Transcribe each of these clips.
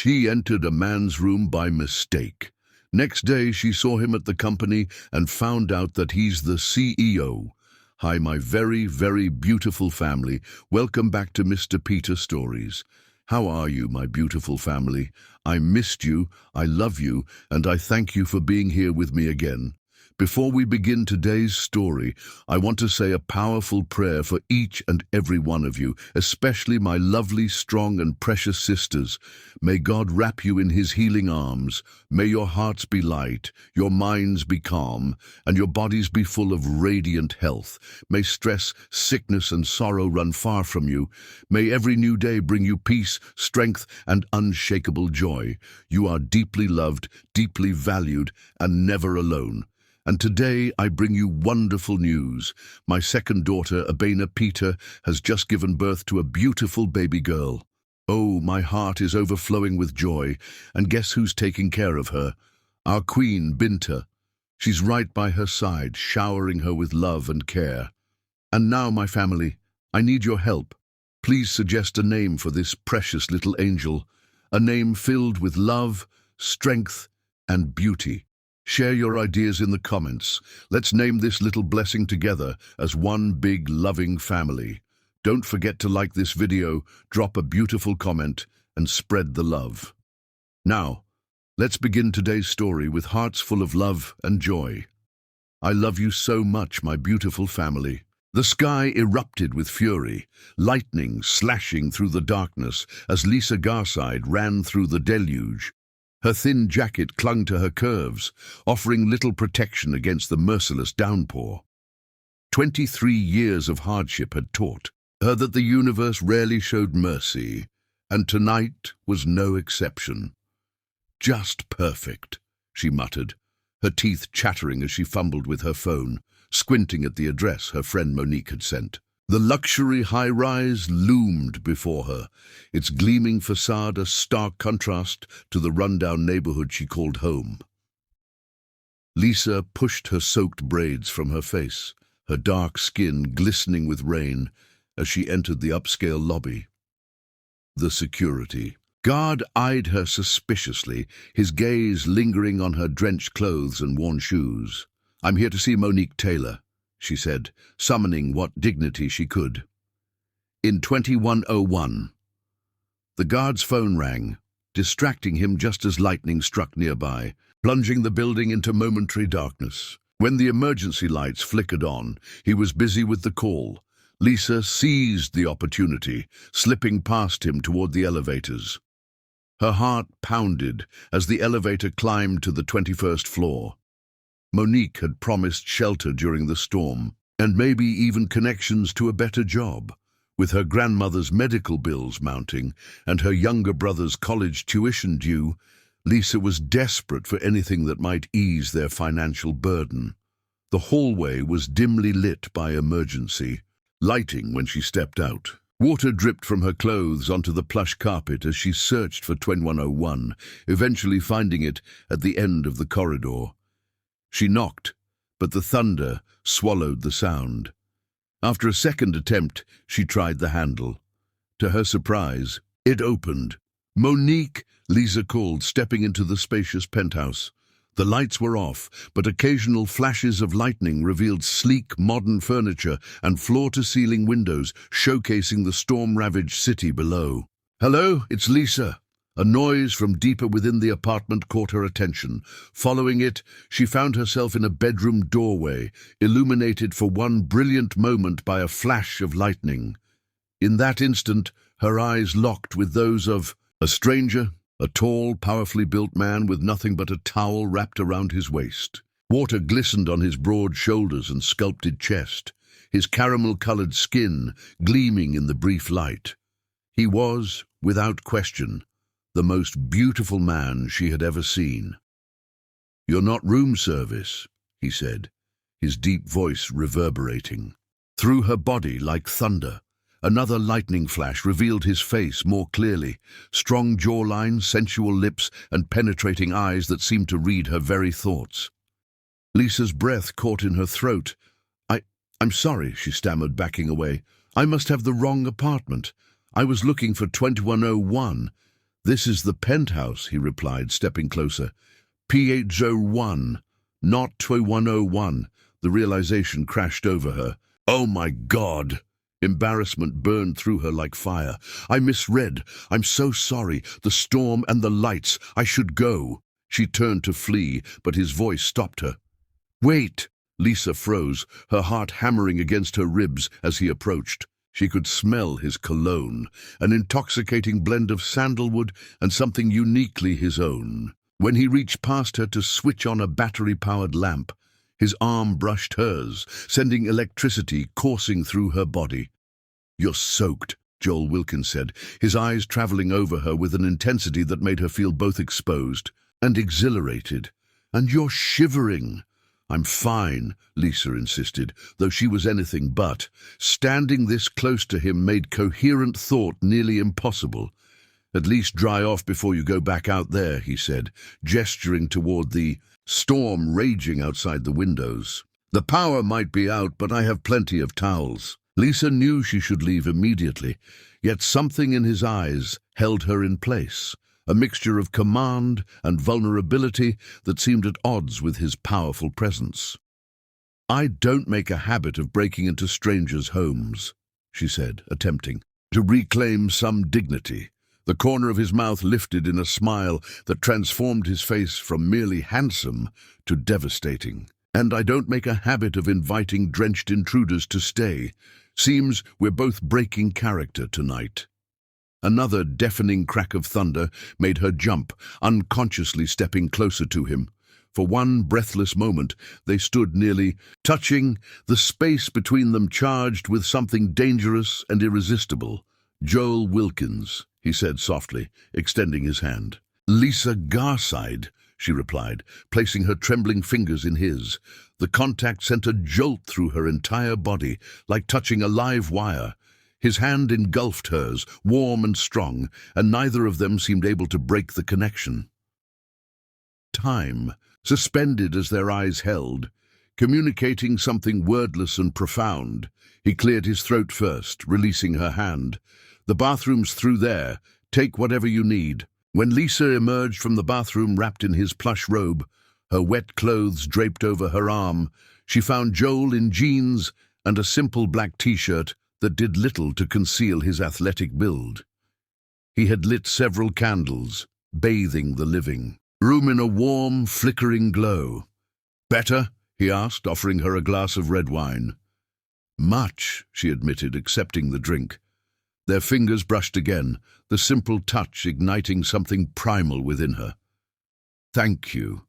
She entered a man's room by mistake. Next day, she saw him at the company and found out that he's the CEO. Hi, my very, very beautiful family. Welcome back to Mr. Peter Stories. How are you, my beautiful family? I missed you, I love you, and I thank you for being here with me again. Before we begin today's story, I want to say a powerful prayer for each and every one of you, especially my lovely, strong, and precious sisters. May God wrap you in His healing arms. May your hearts be light, your minds be calm, and your bodies be full of radiant health. May stress, sickness, and sorrow run far from you. May every new day bring you peace, strength, and unshakable joy. You are deeply loved, deeply valued, and never alone. And today I bring you wonderful news. My second daughter, Abena Peter, has just given birth to a beautiful baby girl. Oh, my heart is overflowing with joy, and guess who's taking care of her? Our queen, Binta. She's right by her side, showering her with love and care. And now, my family, I need your help. Please suggest a name for this precious little angel, a name filled with love, strength, and beauty. Share your ideas in the comments. Let's name this little blessing together as one big loving family. Don't forget to like this video, drop a beautiful comment, and spread the love. Now, let's begin today's story with hearts full of love and joy. I love you so much, my beautiful family. The sky erupted with fury, lightning slashing through the darkness as Lisa Garside ran through the deluge. Her thin jacket clung to her curves, offering little protection against the merciless downpour. 23 years of hardship had taught her that the universe rarely showed mercy, and tonight was no exception. "Just perfect," she muttered, her teeth chattering as she fumbled with her phone, squinting at the address her friend Monique had sent. The luxury high-rise loomed before her, its gleaming facade a stark contrast to the rundown neighborhood she called home. Lisa pushed her soaked braids from her face, her dark skin glistening with rain, as she entered the upscale lobby. The security guard eyed her suspiciously, his gaze lingering on her drenched clothes and worn shoes. "I'm here to see Monique Taylor," she said, summoning what dignity she could. "In 2101. The guard's phone rang, distracting him just as lightning struck nearby, plunging the building into momentary darkness. When the emergency lights flickered on, he was busy with the call. Lisa seized the opportunity, slipping past him toward the elevators. Her heart pounded as the elevator climbed to the 21st floor. Monique had promised shelter during the storm, and maybe even connections to a better job. With her grandmother's medical bills mounting and her younger brother's college tuition due, Lisa was desperate for anything that might ease their financial burden. The hallway was dimly lit by emergency lighting when she stepped out. Water dripped from her clothes onto the plush carpet as she searched for 2101, eventually finding it at the end of the corridor. She knocked, but the thunder swallowed the sound. After a second attempt, she tried the handle. To her surprise, it opened. "Monique," Lisa called, stepping into the spacious penthouse. The lights were off, but occasional flashes of lightning revealed sleek, modern furniture and floor-to-ceiling windows, showcasing the storm-ravaged city below. "Hello, it's Lisa." A noise from deeper within the apartment caught her attention. Following it, she found herself in a bedroom doorway, illuminated for one brilliant moment by a flash of lightning. In that instant, her eyes locked with those of a stranger, a tall, powerfully built man with nothing but a towel wrapped around his waist. Water glistened on his broad shoulders and sculpted chest, his caramel-colored skin gleaming in the brief light. He was, without question, the most beautiful man she had ever seen. "You're not room service," he said, his deep voice reverberating. Through her body like thunder, another lightning flash revealed his face more clearly, strong jawline, sensual lips, and penetrating eyes that seemed to read her very thoughts. Lisa's breath caught in her throat. I'm sorry," she stammered, backing away. "I must have the wrong apartment. I was looking for 2101. This is the penthouse, he replied, stepping closer. P801, not 2101. The realization crashed over her. Oh my God! Embarrassment burned through her like fire. I misread. I'm so sorry. The storm and the lights. I should go. She turned to flee, but his voice stopped her. Wait! Lisa froze, her heart hammering against her ribs as he approached. She could smell his cologne, an intoxicating blend of sandalwood and something uniquely his own. When he reached past her to switch on a battery-powered lamp, his arm brushed hers, sending electricity coursing through her body. You're soaked, Joel Wilkins said, his eyes traveling over her with an intensity that made her feel both exposed and exhilarated. And you're shivering. I'm fine, Lisa insisted, though she was anything but. Standing this close to him made coherent thought nearly impossible. At least dry off before you go back out there, he said, gesturing toward the storm raging outside the windows. The power might be out, but I have plenty of towels. Lisa knew she should leave immediately, yet something in his eyes held her in place, a mixture of command and vulnerability that seemed at odds with his powerful presence. I don't make a habit of breaking into strangers' homes, she said, attempting to reclaim some dignity. The corner of his mouth lifted in a smile that transformed his face from merely handsome to devastating. And I don't make a habit of inviting drenched intruders to stay. Seems we're both breaking character tonight. Another deafening crack of thunder made her jump, unconsciously stepping closer to him. For one breathless moment, they stood nearly touching, the space between them charged with something dangerous and irresistible. Joel Wilkins, he said softly, extending his hand. Lisa Garside, she replied, placing her trembling fingers in his. The contact sent a jolt through her entire body, like touching a live wire. His hand engulfed hers, warm and strong, and neither of them seemed able to break the connection. Time, suspended as their eyes held, communicating something wordless and profound. He cleared his throat first, releasing her hand. The bathroom's through there. Take whatever you need. When Lisa emerged from the bathroom wrapped in his plush robe, her wet clothes draped over her arm, she found Joel in jeans and a simple black t-shirt that did little to conceal his athletic build. He had lit several candles, bathing the living room in a warm, flickering glow. Better? He asked, offering her a glass of red wine. Much, she admitted, accepting the drink. Their fingers brushed again, the simple touch igniting something primal within her. Thank you.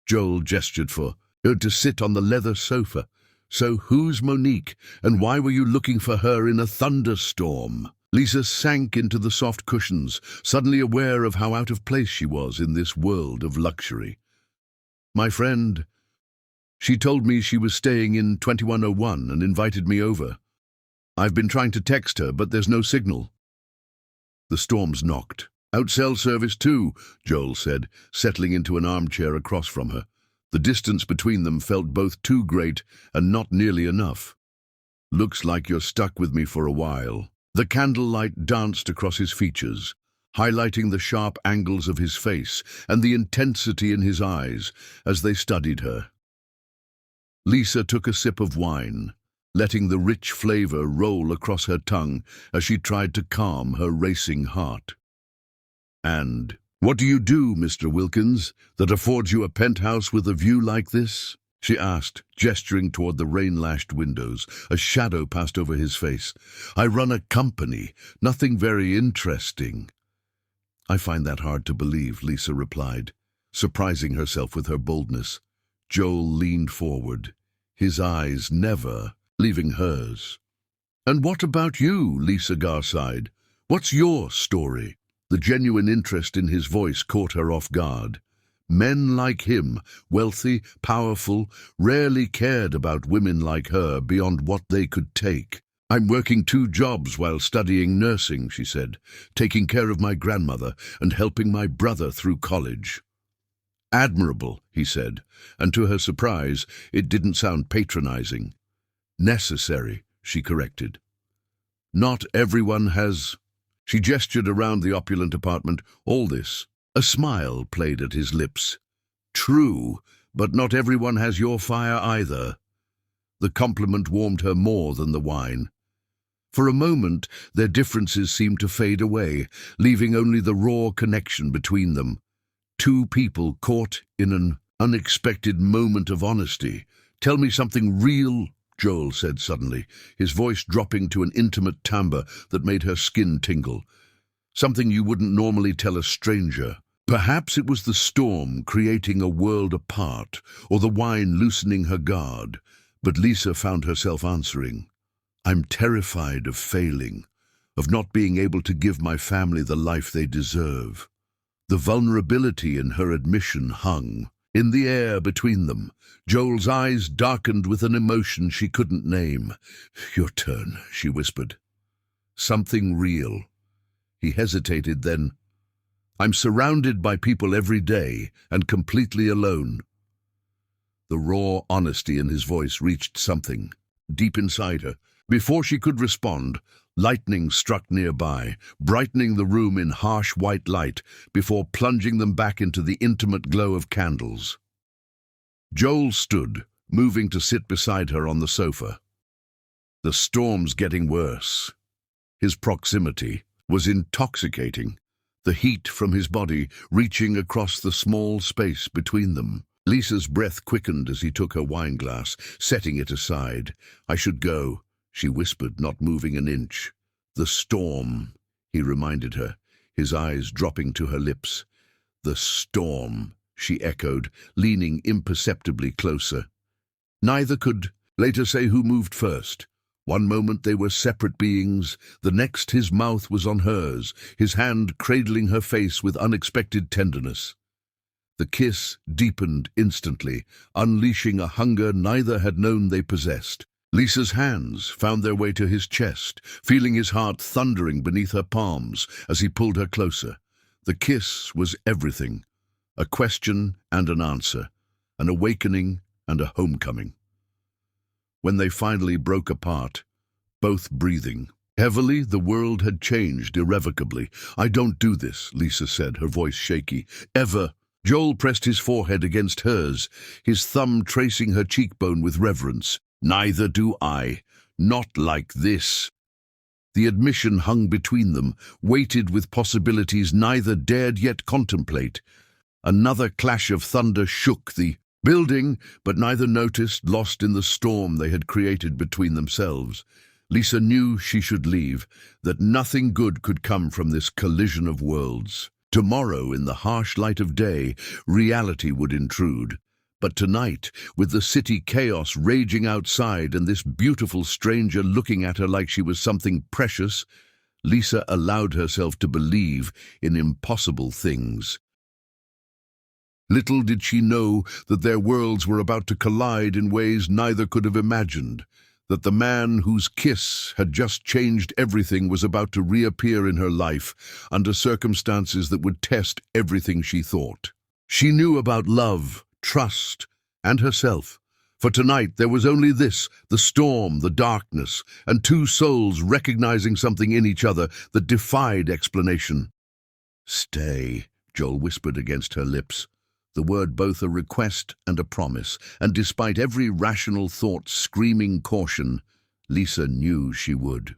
Joel gestured for her to sit on the leather sofa. So who's Monique, and why were you looking for her in a thunderstorm? Lisa sank into the soft cushions, suddenly aware of how out of place she was in this world of luxury. My friend, she told me she was staying in 2101 and invited me over. I've been trying to text her, but there's no signal. The storms knocked. Out cell service too, Joel said, settling into an armchair across from her. The distance between them felt both too great and not nearly enough. Looks like you're stuck with me for a while. The candlelight danced across his features, highlighting the sharp angles of his face and the intensity in his eyes as they studied her. Lisa took a sip of wine, letting the rich flavor roll across her tongue as she tried to calm her racing heart. And, what do you do, Mr. Wilkins, that affords you a penthouse with a view like this? She asked, gesturing toward the rain-lashed windows. A shadow passed over his face. I run a company, nothing very interesting. I find that hard to believe, Lisa replied, surprising herself with her boldness. Joel leaned forward, his eyes never leaving hers. And what about you, Lisa Garside? What's your story? The genuine interest in his voice caught her off guard. Men like him, wealthy, powerful, rarely cared about women like her beyond what they could take. I'm working 2 jobs while studying nursing, she said, taking care of my grandmother and helping my brother through college. Admirable, he said, and to her surprise, it didn't sound patronizing. Necessary, she corrected. Not everyone has... She gestured around the opulent apartment. All this. A smile played at his lips. True, but not everyone has your fire either. The compliment warmed her more than the wine. For a moment, their differences seemed to fade away, leaving only the raw connection between them. Two people caught in an unexpected moment of honesty. "Tell me something real," Joel said suddenly, his voice dropping to an intimate timbre that made her skin tingle. "Something you wouldn't normally tell a stranger." Perhaps it was the storm creating a world apart, or the wine loosening her guard, but Lisa found herself answering. "I'm terrified of failing, of not being able to give my family the life they deserve." The vulnerability in her admission hung in the air between them. Joel's eyes darkened with an emotion she couldn't name. "Your turn," she whispered. "Something real." He hesitated, then, "I'm surrounded by people every day and completely alone." The raw honesty in his voice reached something deep inside her. Before she could respond, lightning struck nearby, brightening the room in harsh white light before plunging them back into the intimate glow of candles. Joel stood, moving to sit beside her on the sofa. The storm's getting worse. His proximity was intoxicating, the heat from his body reaching across the small space between them. Lisa's breath quickened as he took her wineglass, setting it aside. "I should go," she whispered, not moving an inch. "The storm," he reminded her, his eyes dropping to her lips. "The storm," she echoed, leaning imperceptibly closer. Neither could later say who moved first. One moment they were separate beings, the next his mouth was on hers, his hand cradling her face with unexpected tenderness. The kiss deepened instantly, unleashing a hunger neither had known they possessed. Lisa's hands found their way to his chest, feeling his heart thundering beneath her palms as he pulled her closer. The kiss was everything, a question and an answer, an awakening and a homecoming. When they finally broke apart, both breathing heavily, the world had changed irrevocably. "I don't do this," Lisa said, her voice shaky. "Ever." Joel pressed his forehead against hers, his thumb tracing her cheekbone with reverence. "Neither do I. Not like this." The admission hung between them, weighted with possibilities neither dared yet contemplate. Another clash of thunder shook the building, but neither noticed, lost in the storm they had created between themselves. Lisa knew she should leave, that nothing good could come from this collision of worlds. Tomorrow, in the harsh light of day, reality would intrude. But tonight, with the city chaos raging outside and this beautiful stranger looking at her like she was something precious, Lisa allowed herself to believe in impossible things. Little did she know that their worlds were about to collide in ways neither could have imagined, that the man whose kiss had just changed everything was about to reappear in her life under circumstances that would test everything she thought. She knew about love, trust, and herself. For tonight there was only this, the storm, the darkness, and two souls recognizing something in each other that defied explanation. "Stay," Joel whispered against her lips. The word both a request and a promise, and despite every rational thought screaming caution, Lisa knew she would.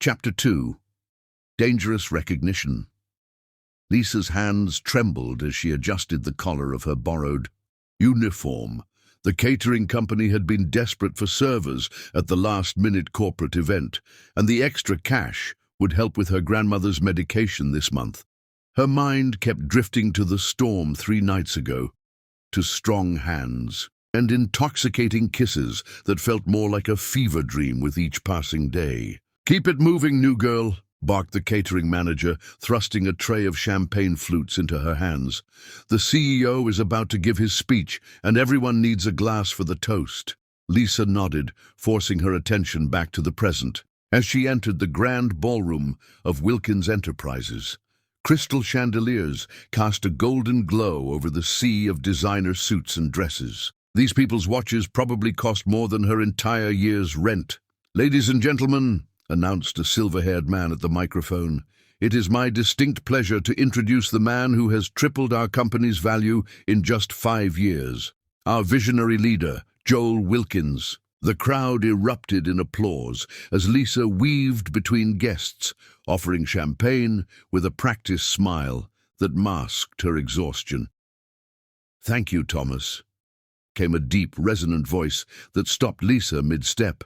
Chapter 2. Dangerous Recognition. Lisa's hands trembled as she adjusted the collar of her borrowed uniform. The catering company had been desperate for servers at the last-minute corporate event, and the extra cash would help with her grandmother's medication this month. Her mind kept drifting to the storm 3 nights ago, to strong hands and intoxicating kisses that felt more like a fever dream with each passing day. "Keep it moving, new girl," barked the catering manager, thrusting a tray of champagne flutes into her hands. "The CEO is about to give his speech, and everyone needs a glass for the toast." Lisa nodded, forcing her attention back to the present, as she entered the grand ballroom of Wilkins Enterprises. Crystal chandeliers cast a golden glow over the sea of designer suits and dresses. These people's watches probably cost more than her entire year's rent. "Ladies and gentlemen," announced a silver-haired man at the microphone. "It is my distinct pleasure to introduce the man who has tripled our company's value in just 5 years. Our visionary leader, Joel Wilkins." The crowd erupted in applause as Lisa weaved between guests, offering champagne with a practiced smile that masked her exhaustion. "Thank you, Thomas," came a deep, resonant voice that stopped Lisa mid-step.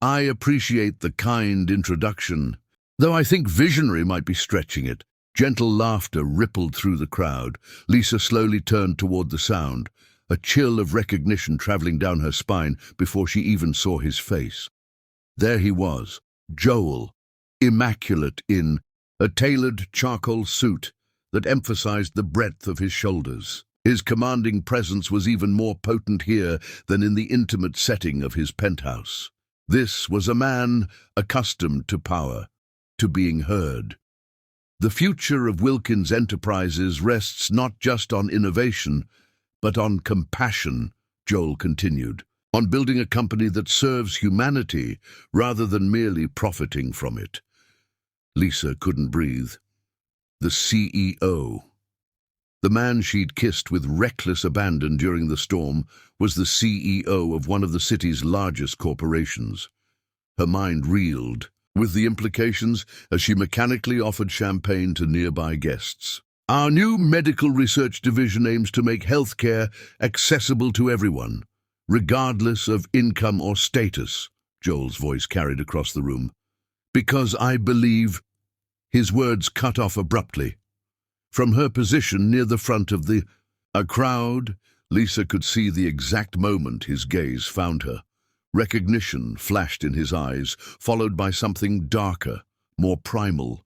"I appreciate the kind introduction, though I think visionary might be stretching it." Gentle laughter rippled through the crowd. Lisa slowly turned toward the sound, a chill of recognition traveling down her spine before she even saw his face. There he was, Joel, immaculate in a tailored charcoal suit that emphasized the breadth of his shoulders. His commanding presence was even more potent here than in the intimate setting of his penthouse. This was a man accustomed to power, to being heard. The future of Wilkins Enterprises rests not just on innovation, but on compassion, Joel continued, on building a company that serves humanity rather than merely profiting from it. Lisa couldn't breathe. The CEO. The man she'd kissed with reckless abandon during the storm was the CEO of one of the city's largest corporations. Her mind reeled, with the implications as she mechanically offered champagne to nearby guests. "Our new medical research division aims to make healthcare accessible to everyone, regardless of income or status," Joel's voice carried across the room. "Because I believe—" His words cut off abruptly. From her position near the front of a crowd, Lisa could see the exact moment his gaze found her. Recognition flashed in his eyes, followed by something darker, more primal.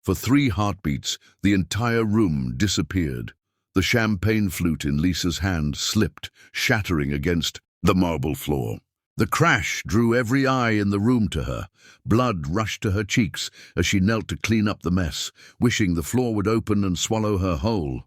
For 3 heartbeats, the entire room disappeared. The champagne flute in Lisa's hand slipped, shattering against the marble floor. The crash drew every eye in the room to her. Blood rushed to her cheeks as she knelt to clean up the mess, wishing the floor would open and swallow her whole.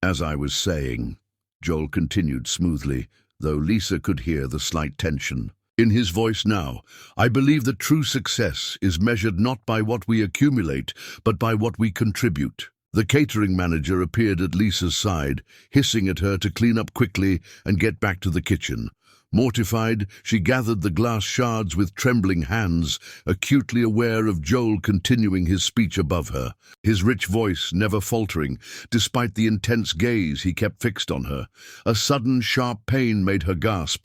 "As I was saying," Joel continued smoothly, though Lisa could hear the slight tension in his voice now, "I believe that true success is measured not by what we accumulate, but by what we contribute." The catering manager appeared at Lisa's side, hissing at her to clean up quickly and get back to the kitchen. Mortified, she gathered the glass shards with trembling hands, acutely aware of Joel continuing his speech above her, his rich voice never faltering, despite the intense gaze he kept fixed on her. A sudden, sharp pain made her gasp.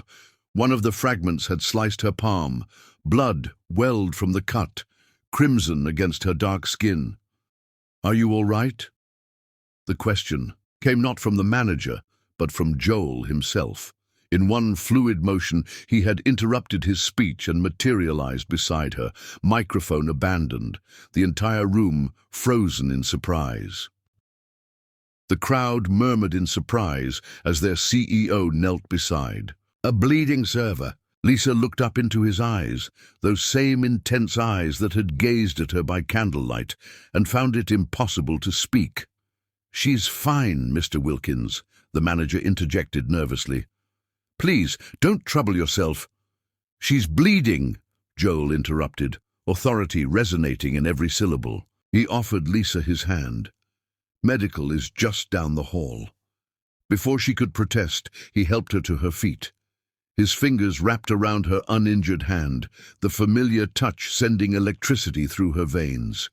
One of the fragments had sliced her palm. Blood welled from the cut, crimson against her dark skin. "Are you all right?" The question came not from the manager, but from Joel himself. In one fluid motion, he had interrupted his speech and materialized beside her, microphone abandoned, the entire room frozen in surprise. The crowd murmured in surprise as their CEO knelt beside. A bleeding server. Lisa looked up into his eyes, those same intense eyes that had gazed at her by candlelight, and found it impossible to speak. "She's fine, Mr. Wilkins," the manager interjected nervously. "Please, don't trouble yourself." "She's bleeding," Joel interrupted, authority resonating in every syllable. He offered Lisa his hand. "Medical is just down the hall." Before she could protest, he helped her to her feet. His fingers wrapped around her uninjured hand, the familiar touch sending electricity through her veins.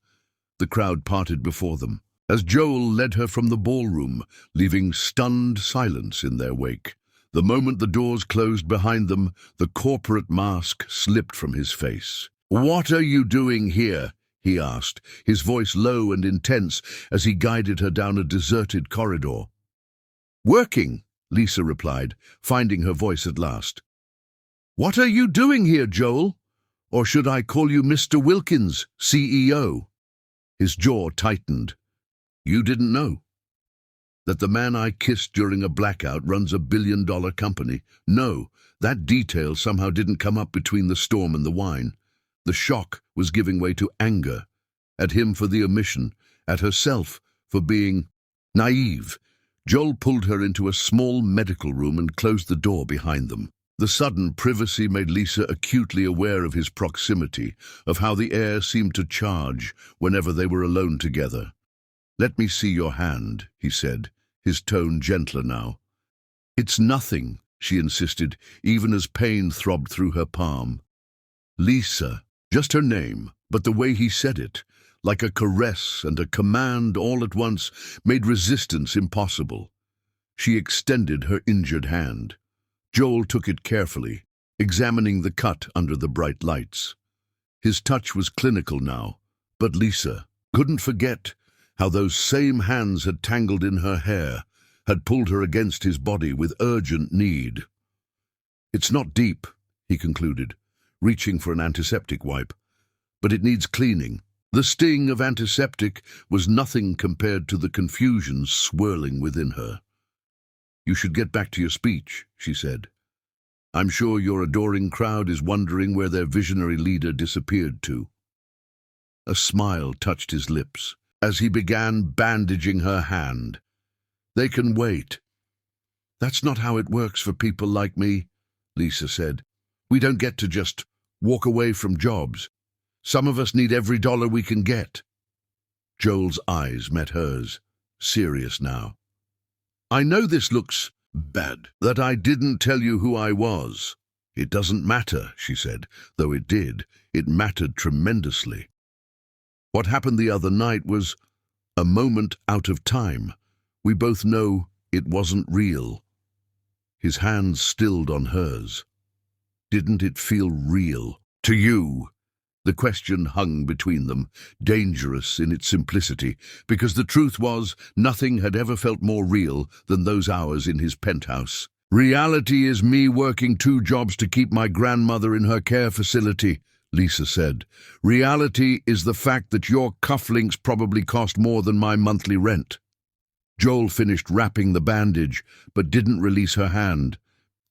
The crowd parted before them, as Joel led her from the ballroom, leaving stunned silence in their wake. The moment the doors closed behind them, the corporate mask slipped from his face. "What are you doing here?" he asked, his voice low and intense as he guided her down a deserted corridor. "Working," Lisa replied, finding her voice at last. "What are you doing here, Joel? Or should I call you Mr. Wilkins, CEO?" His jaw tightened. "You didn't know that the man I kissed during a blackout runs a billion-dollar company? No, that detail somehow didn't come up between the storm and the wine. The shock was giving way to anger, at him for the omission, at herself for being naive." Joel pulled her into a small medical room and closed the door behind them. The sudden privacy made Lisa acutely aware of his proximity, of how the air seemed to charge whenever they were alone together. "Let me see your hand," he said, his tone gentler now. "It's nothing," she insisted, even as pain throbbed through her palm. Lisa, just her name, but the way he said it, like a caress and a command all at once, made resistance impossible. She extended her injured hand. Joel took it carefully, examining the cut under the bright lights. His touch was clinical now, but Lisa couldn't forget how those same hands had tangled in her hair, had pulled her against his body with urgent need. "It's not deep," he concluded, reaching for an antiseptic wipe, "but it needs cleaning." The sting of antiseptic was nothing compared to the confusion swirling within her. "You should get back to your speech," she said. "I'm sure your adoring crowd is wondering where their visionary leader disappeared to." A smile touched his lips as he began bandaging her hand. "They can wait." "That's not how it works for people like me," Lisa said. "We don't get to just walk away from jobs. Some of us need every dollar we can get." Joel's eyes met hers, serious now. "I know this looks bad, that I didn't tell you who I was." "It doesn't matter," she said, though it did. It mattered tremendously. "What happened the other night was a moment out of time. We both know it wasn't real." His hands stilled on hers. "Didn't it feel real to you?" The question hung between them, dangerous in its simplicity, because the truth was nothing had ever felt more real than those hours in his penthouse. "Reality is me working 2 jobs to keep my grandmother in her care facility," Lisa said. "Reality is the fact that your cufflinks probably cost more than my monthly rent." Joel finished wrapping the bandage, but didn't release her hand.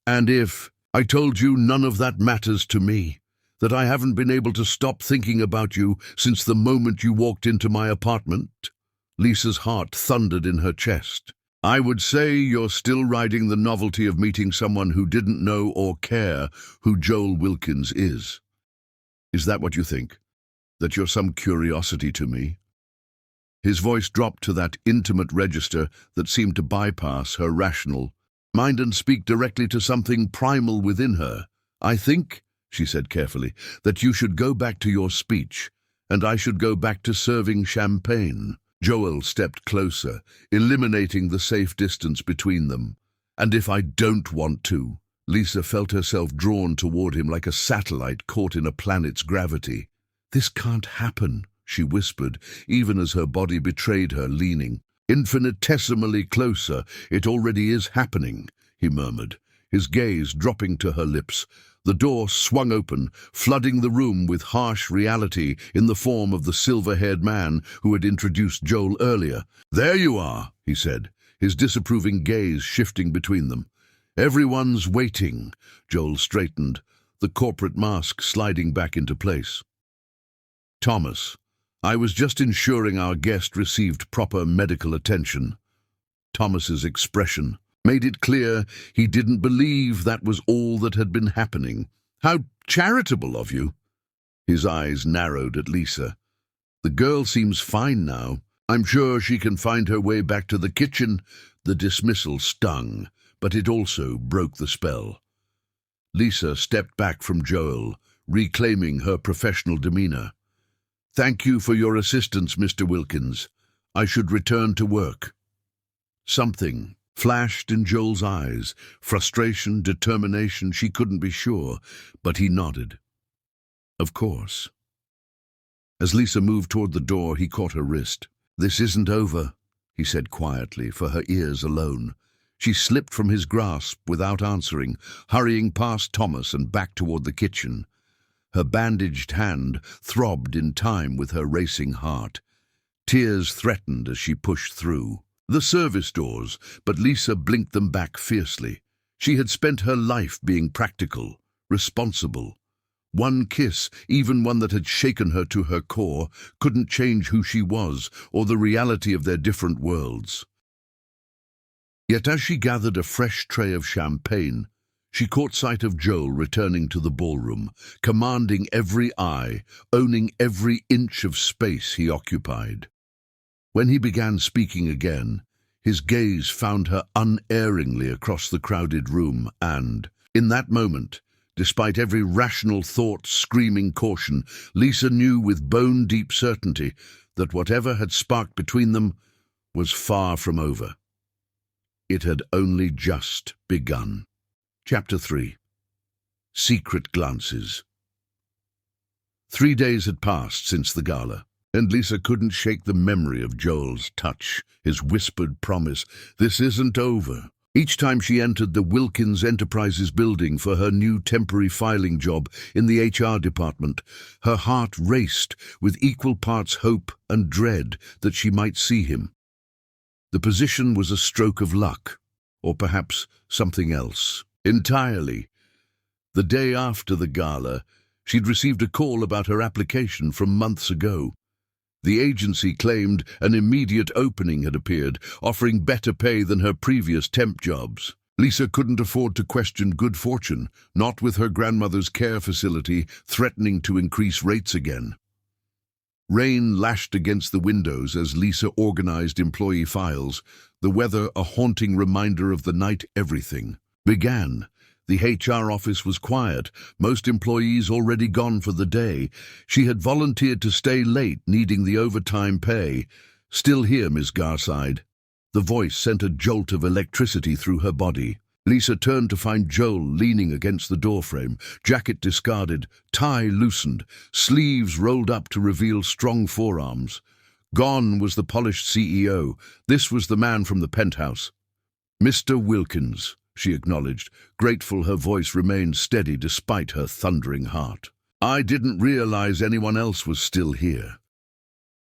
"And if I told you none of that matters to me, that I haven't been able to stop thinking about you since the moment you walked into my apartment?" Lisa's heart thundered in her chest. "I would say you're still riding the novelty of meeting someone who didn't know or care who Joel Wilkins is. Is that what you think? That you're some curiosity to me?" His voice dropped to that intimate register that seemed to bypass her rational mind and speak directly to something primal within her. "I think," she said carefully, "that you should go back to your speech, and I should go back to serving champagne." Joel stepped closer, eliminating the safe distance between them. "And if I don't want to?" Lisa felt herself drawn toward him like a satellite caught in a planet's gravity. "This can't happen," she whispered, even as her body betrayed her, leaning infinitesimally closer. "It already is happening," he murmured, his gaze dropping to her lips. The door swung open, flooding the room with harsh reality in the form of the silver-haired man who had introduced Joel earlier. "There you are," he said, his disapproving gaze shifting between them. "Everyone's waiting." Joel straightened, the corporate mask sliding back into place. "Thomas, I was just ensuring our guest received proper medical attention." Thomas's expression made it clear he didn't believe that was all that had been happening. "How charitable of you." His eyes narrowed at Lisa. "The girl seems fine now. I'm sure she can find her way back to the kitchen." The dismissal stung, but it also broke the spell. Lisa stepped back from Joel, reclaiming her professional demeanor. "Thank you for your assistance, Mr. Wilkins. I should return to work." Something flashed in Joel's eyes, frustration, determination, she couldn't be sure, but he nodded. "Of course." As Lisa moved toward the door, he caught her wrist. "This isn't over," he said quietly, for her ears alone. She slipped from his grasp without answering, hurrying past Thomas and back toward the kitchen. Her bandaged hand throbbed in time with her racing heart. Tears threatened as she pushed through the service doors, but Lisa blinked them back fiercely. She had spent her life being practical, responsible. One kiss, even one that had shaken her to her core, couldn't change who she was or the reality of their different worlds. Yet as she gathered a fresh tray of champagne, She caught sight of Joel returning to the ballroom, commanding every eye, owning every inch of space he occupied. When he began speaking again, his gaze found her unerringly across the crowded room and, in that moment, despite every rational thought screaming caution, Lisa knew with bone-deep certainty that whatever had sparked between them was far from over. It had only just begun. Chapter 3. Secret Glances. 3 days had passed since the gala, and Lisa couldn't shake the memory of Joel's touch, his whispered promise, "This isn't over." Each time she entered the Wilkins Enterprises building for her new temporary filing job in the HR department, her heart raced with equal parts hope and dread that she might see him. The position was a stroke of luck, or perhaps something else. Entirely. The day after the gala, she'd received a call about her application from months ago. The agency claimed an immediate opening had appeared, offering better pay than her previous temp jobs. Lisa couldn't afford to question good fortune, not with her grandmother's care facility threatening to increase rates again. Rain lashed against the windows as Lisa organized employee files, the weather a haunting reminder of the night everything began. The HR office was quiet, most employees already gone for the day. She had volunteered to stay late, needing the overtime pay. "Still here, Ms. Garside." The voice sent a jolt of electricity through her body. Lisa turned to find Joel leaning against the doorframe, jacket discarded, tie loosened, sleeves rolled up to reveal strong forearms. Gone was the polished CEO. This was the man from the penthouse. "Mr. Wilkins," she acknowledged, grateful her voice remained steady despite her thundering heart. "I didn't realize anyone else was still here."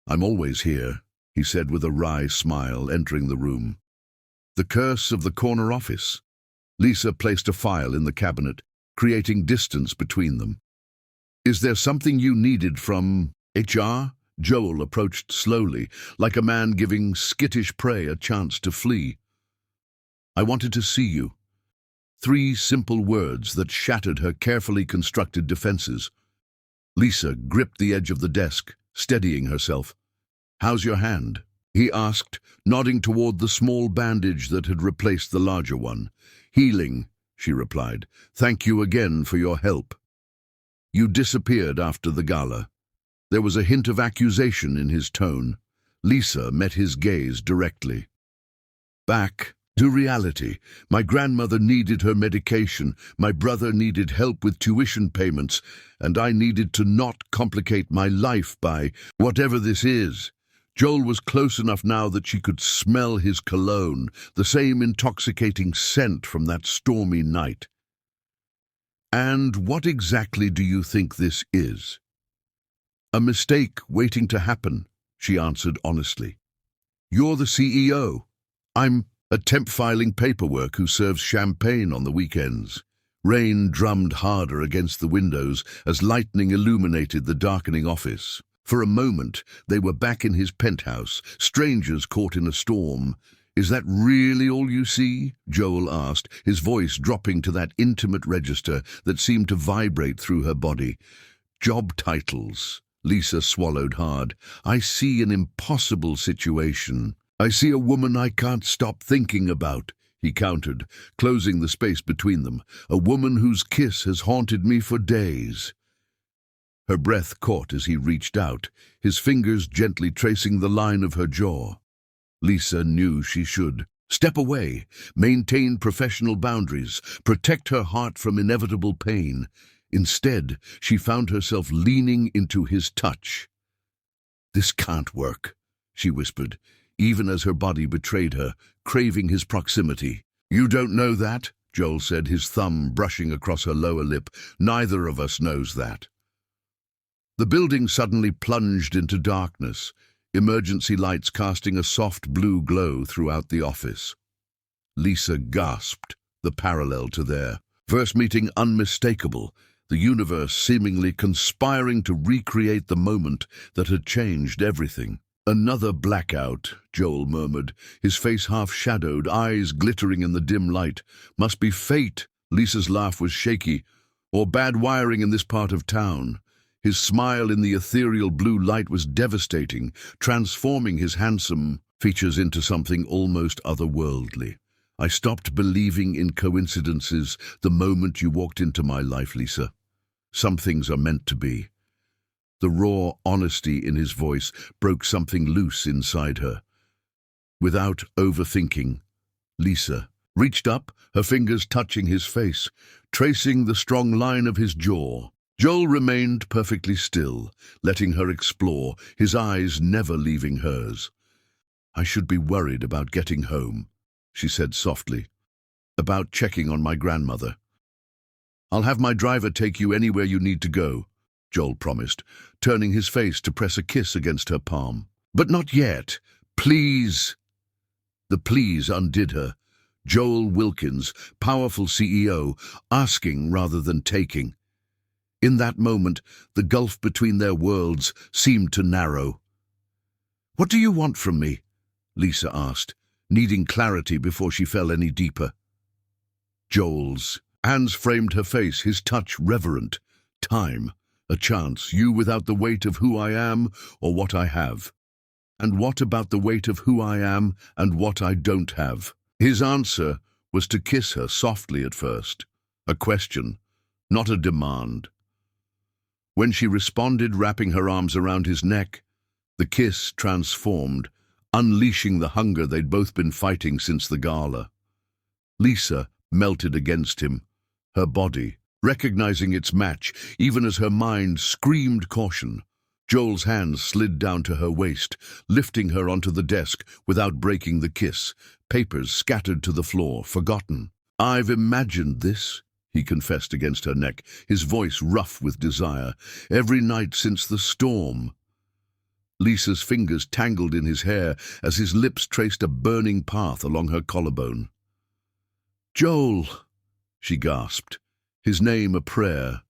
"I'm always here," he said with a wry smile, entering the room. The curse of the corner office. Lisa placed a file in the cabinet, creating distance between them. "Is there something you needed from HR?" Joel approached slowly, like a man giving skittish prey a chance to flee. "I wanted to see you." 3 simple words that shattered her carefully constructed defenses. Lisa gripped the edge of the desk, steadying herself. "How's your hand?" he asked, nodding toward the small bandage that had replaced the larger one. "Healing," she replied. "Thank you again for your help." "You disappeared after the gala." There was a hint of accusation in his tone. Lisa met his gaze directly. "Back to reality. My grandmother needed her medication, my brother needed help with tuition payments, and I needed to not complicate my life by whatever this is." Joel was close enough now that she could smell his cologne, the same intoxicating scent from that stormy night. "And what exactly do you think this is?" "A mistake waiting to happen," she answered honestly. "You're the CEO. I'm a temp filing paperwork who serves champagne on the weekends." Rain drummed harder against the windows as lightning illuminated the darkening office. For a moment, they were back in his penthouse, strangers caught in a storm. "Is that really all you see?" Joel asked, his voice dropping to that intimate register that seemed to vibrate through her body. "Job titles." Lisa swallowed hard. "I see an impossible situation. I see a woman I can't stop thinking about," he countered, closing the space between them. "A woman whose kiss has haunted me for days." Her breath caught as he reached out, his fingers gently tracing the line of her jaw. Lisa knew she should step away, maintain professional boundaries, protect her heart from inevitable pain. Instead, she found herself leaning into his touch. "This can't work," she whispered, even as her body betrayed her, craving his proximity. "You don't know that," Joel said, his thumb brushing across her lower lip. "Neither of us knows that." The building suddenly plunged into darkness, emergency lights casting a soft blue glow throughout the office. Lisa gasped, the parallel to their first meeting unmistakable, the universe seemingly conspiring to recreate the moment that had changed everything. "Another blackout," Joel murmured, his face half-shadowed, eyes glittering in the dim light. "Must be fate," Lisa's laugh was shaky, or bad wiring in this part of town. His smile in the ethereal blue light was devastating, transforming his handsome features into something almost otherworldly. I stopped believing in coincidences the moment you walked into my life, Lisa. Some things are meant to be. The raw honesty in his voice broke something loose inside her. Without overthinking, Lisa reached up, her fingers touching his face, tracing the strong line of his jaw. Joel remained perfectly still, letting her explore, his eyes never leaving hers. "I should be worried about getting home," she said softly. "About checking on my grandmother." "I'll have my driver take you anywhere you need to go," Joel promised, turning his face to press a kiss against her palm. "But not yet. Please." The please undid her. Joel Wilkins, powerful CEO, asking rather than taking. In that moment, the gulf between their worlds seemed to narrow. "What do you want from me?" Lisa asked, needing clarity before she fell any deeper. Joel's hands framed her face, his touch reverent. "Time, a chance, you without the weight of who I am or what I have. And what about the weight of who I am and what I don't have?" His answer was to kiss her softly at first, a question, not a demand. When she responded, wrapping her arms around his neck, the kiss transformed, unleashing the hunger they'd both been fighting since the gala. Lisa melted against him, her body recognizing its match, even as her mind screamed caution. Joel's hands slid down to her waist, lifting her onto the desk without breaking the kiss. Papers scattered to the floor, forgotten. "I've imagined this," he confessed against her neck, his voice rough with desire. "Every night since the storm." Lisa's fingers tangled in his hair as his lips traced a burning path along her collarbone. "Joel," she gasped, his name a prayer.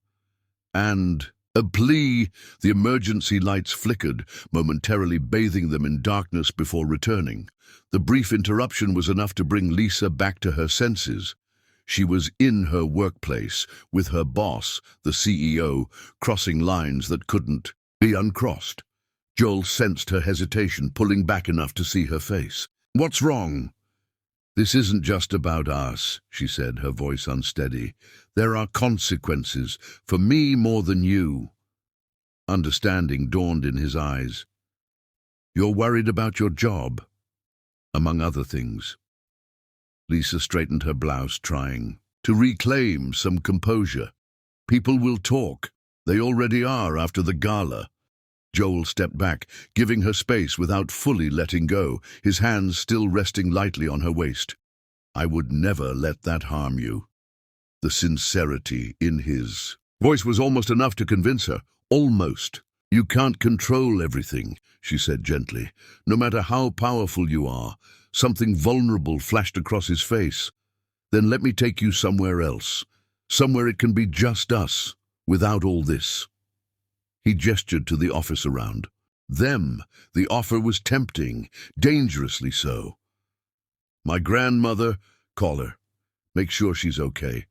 And a plea. The emergency lights flickered, momentarily bathing them in darkness before returning. The brief interruption was enough to bring Lisa back to her senses. She was in her workplace, with her boss, the CEO, crossing lines that couldn't be uncrossed. Joel sensed her hesitation, pulling back enough to see her face. "What's wrong?" "This isn't just about us," she said, her voice unsteady. "There are consequences, for me more than you." Understanding dawned in his eyes. "You're worried about your job, among other things." Lisa straightened her blouse, trying to reclaim some composure. "People will talk. They already are after the gala." Joel stepped back, giving her space without fully letting go, his hands still resting lightly on her waist. "I would never let that harm you." The sincerity in his voice was almost enough to convince her. Almost. "You can't control everything," she said gently. "No matter how powerful you are." Something vulnerable flashed across his face. "Then let me take you somewhere else. Somewhere it can be just us, without all this." He gestured to the office around. Them. The offer was tempting, dangerously so. "My grandmother, call her. Make sure she's okay.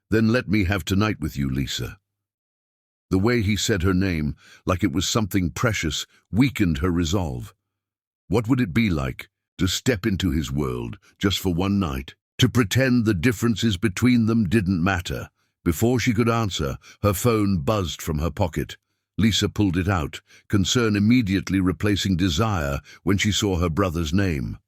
Then let me have tonight with you, Lisa." The way he said her name, like it was something precious, weakened her resolve. What would it be like to step into his world just for one night? To pretend the differences between them didn't matter? Before she could answer, her phone buzzed from her pocket. Lisa pulled it out, concern immediately replacing desire when she saw her brother's name.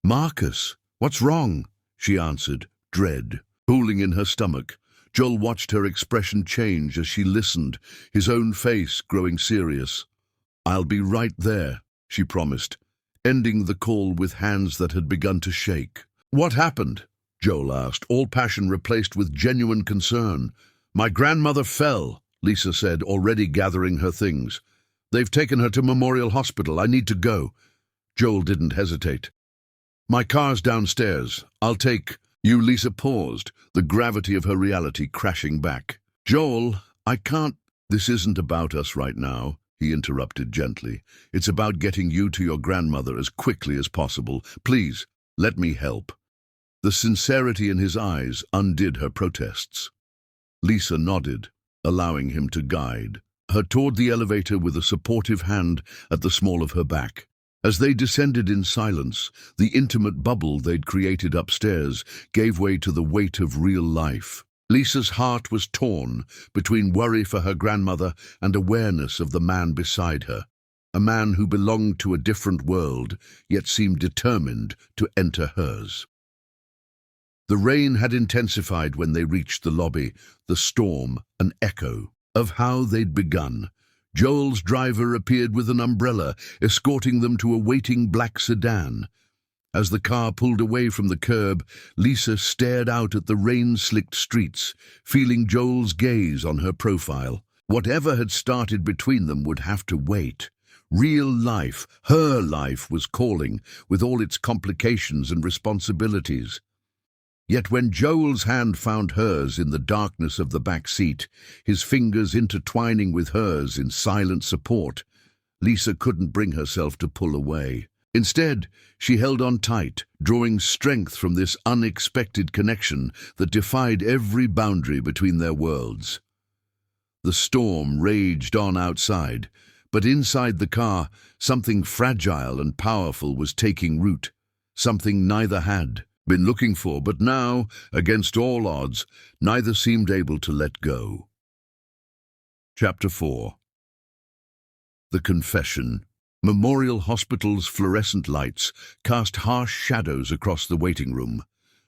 "Marcus, what's wrong?" she answered, dread pooling in her stomach. Joel watched her expression change as she listened, his own face growing serious. "I'll be right there," she promised, ending the call with hands that had begun to shake. "What happened?" Joel asked, all passion replaced with genuine concern. "My grandmother fell," Lisa said, already gathering her things. "They've taken her to Memorial Hospital. I need to go." Joel didn't hesitate. "My car's downstairs. I'll take you." Lisa paused, the gravity of her reality crashing back. "Joel, I can't." "This isn't about us right now," he interrupted gently. "It's about getting you to your grandmother as quickly as possible. Please, let me help." The sincerity in his eyes undid her protests. Lisa nodded, allowing him to guide her toward the elevator with a supportive hand at the small of her back. As they descended in silence, the intimate bubble they'd created upstairs gave way to the weight of real life. Lisa's heart was torn between worry for her grandmother and awareness of the man beside her, a man who belonged to a different world, yet seemed determined to enter hers. The rain had intensified when they reached the lobby, the storm an echo of how they'd begun. Joel's driver appeared with an umbrella, escorting them to a waiting black sedan. As the car pulled away from the curb, Lisa stared out at the rain-slicked streets, feeling Joel's gaze on her profile. Whatever had started between them would have to wait. Real life, her life, was calling, with all its complications and responsibilities. Yet when Joel's hand found hers in the darkness of the back seat, his fingers intertwining with hers in silent support, Lisa couldn't bring herself to pull away. Instead, she held on tight, drawing strength from this unexpected connection that defied every boundary between their worlds. The storm raged on outside, but inside the car, something fragile and powerful was taking root, something neither had been looking for, but now, against all odds, neither seemed able to let go. Chapter 4. The Confession. Memorial Hospital's fluorescent lights cast harsh shadows across the waiting room.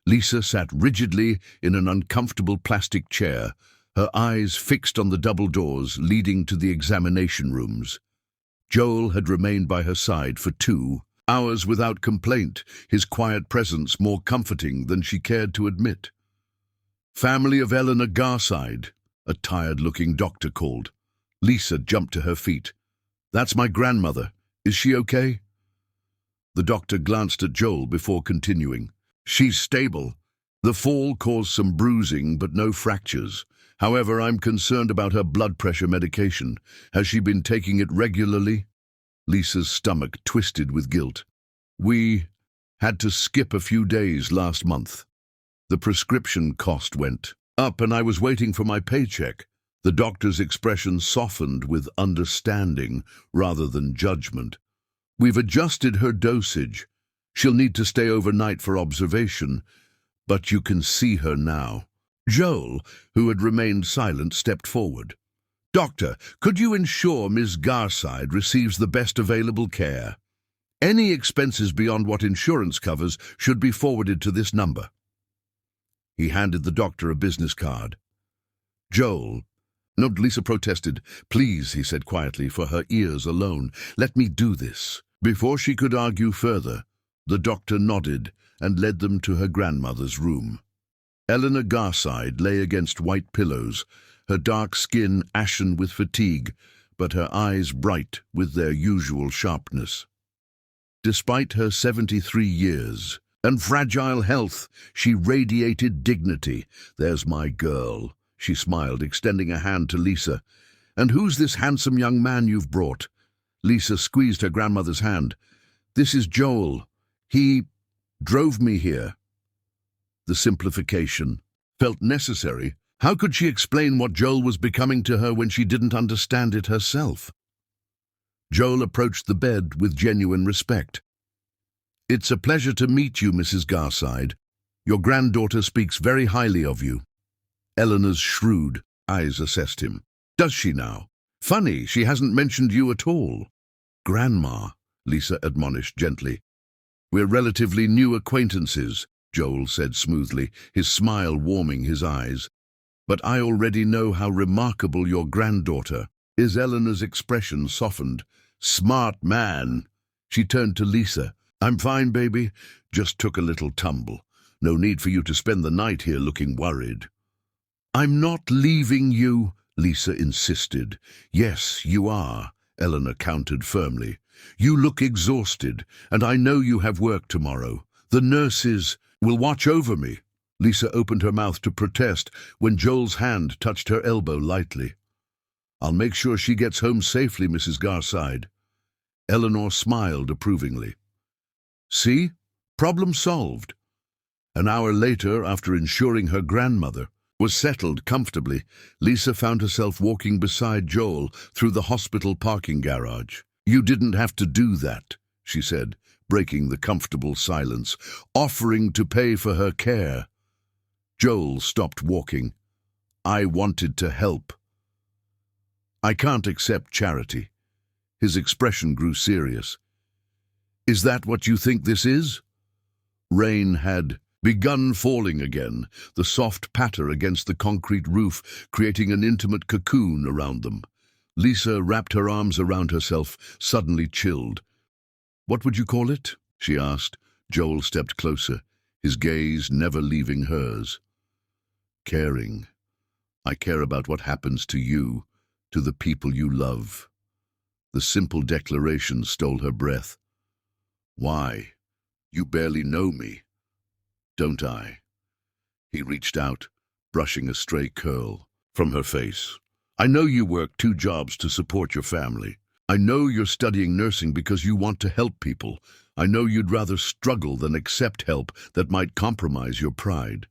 Lisa sat rigidly in an uncomfortable plastic chair, her eyes fixed on the double doors leading to the examination rooms. Joel had remained by her side for 2 hours without complaint, his quiet presence more comforting than she cared to admit. "Family of Eleanor Garside," a tired-looking doctor called. Lisa jumped to her feet. "That's my grandmother. Is she okay?" The doctor glanced at Joel before continuing. "She's stable. The fall caused some bruising, but no fractures. However, I'm concerned about her blood pressure medication. Has she been taking it regularly?" Lisa's stomach twisted with guilt. "We had to skip a few days last month. The prescription cost went up and I was waiting for my paycheck." The doctor's expression softened with understanding rather than judgment. "We've adjusted her dosage. She'll need to stay overnight for observation, but you can see her now." Joel, who had remained silent, stepped forward. "Doctor, could you ensure Ms. Garside receives the best available care? Any expenses beyond what insurance covers should be forwarded to this number." He handed the doctor a business card. "Joel—" "No," Lisa protested. "Please," he said quietly, for her ears alone, "let me do this." Before she could argue further, the doctor nodded and led them to her grandmother's room. Eleanor Garside lay against white pillows, her dark skin ashen with fatigue, but her eyes bright with their usual sharpness. Despite her 73 years and fragile health, she radiated dignity. "There's my girl," she smiled, extending a hand to Lisa. "And who's this handsome young man you've brought?" Lisa squeezed her grandmother's hand. "This is Joel. He drove me here." The simplification felt necessary. How could she explain what Joel was becoming to her when she didn't understand it herself? Joel approached the bed with genuine respect. "It's a pleasure to meet you, Mrs. Garside. Your granddaughter speaks very highly of you." Eleanor's shrewd eyes assessed him. "Does she now? Funny, she hasn't mentioned you at all." "Grandma," Lisa admonished gently. "We're relatively new acquaintances," Joel said smoothly, his smile warming his eyes. "But I already know how remarkable your granddaughter is." Eleanor's expression softened. "Smart man." She turned to Lisa. "I'm fine, baby. Just took a little tumble. No need for you to spend the night here looking worried." "I'm not leaving you," Lisa insisted. "Yes, you are," Eleanor countered firmly. "You look exhausted, and I know you have work tomorrow. The nurses will watch over me." Lisa opened her mouth to protest when Joel's hand touched her elbow lightly. "I'll make sure she gets home safely, Mrs. Garside." Eleanor smiled approvingly. "See? Problem solved." An hour later, after ensuring her grandmother was settled comfortably, Lisa found herself walking beside Joel through the hospital parking garage. "You didn't have to do that," she said, breaking the comfortable silence, offering to pay for her care. Joel stopped walking. "I wanted to help." "I can't accept charity." His expression grew serious. "Is that what you think this is?" Rain had begun falling again, the soft patter against the concrete roof creating an intimate cocoon around them. Lisa wrapped her arms around herself, suddenly chilled. "What would you call it?" she asked. Joel stepped closer, his gaze never leaving hers. "Caring. I care about what happens to you, to the people you love." The simple declaration stole her breath. "Why? You barely know me, don't I?" He reached out, brushing a stray curl from her face. "I know you work 2 jobs to support your family. I know you're studying nursing because you want to help people. I know you'd rather struggle than accept help that might compromise your pride."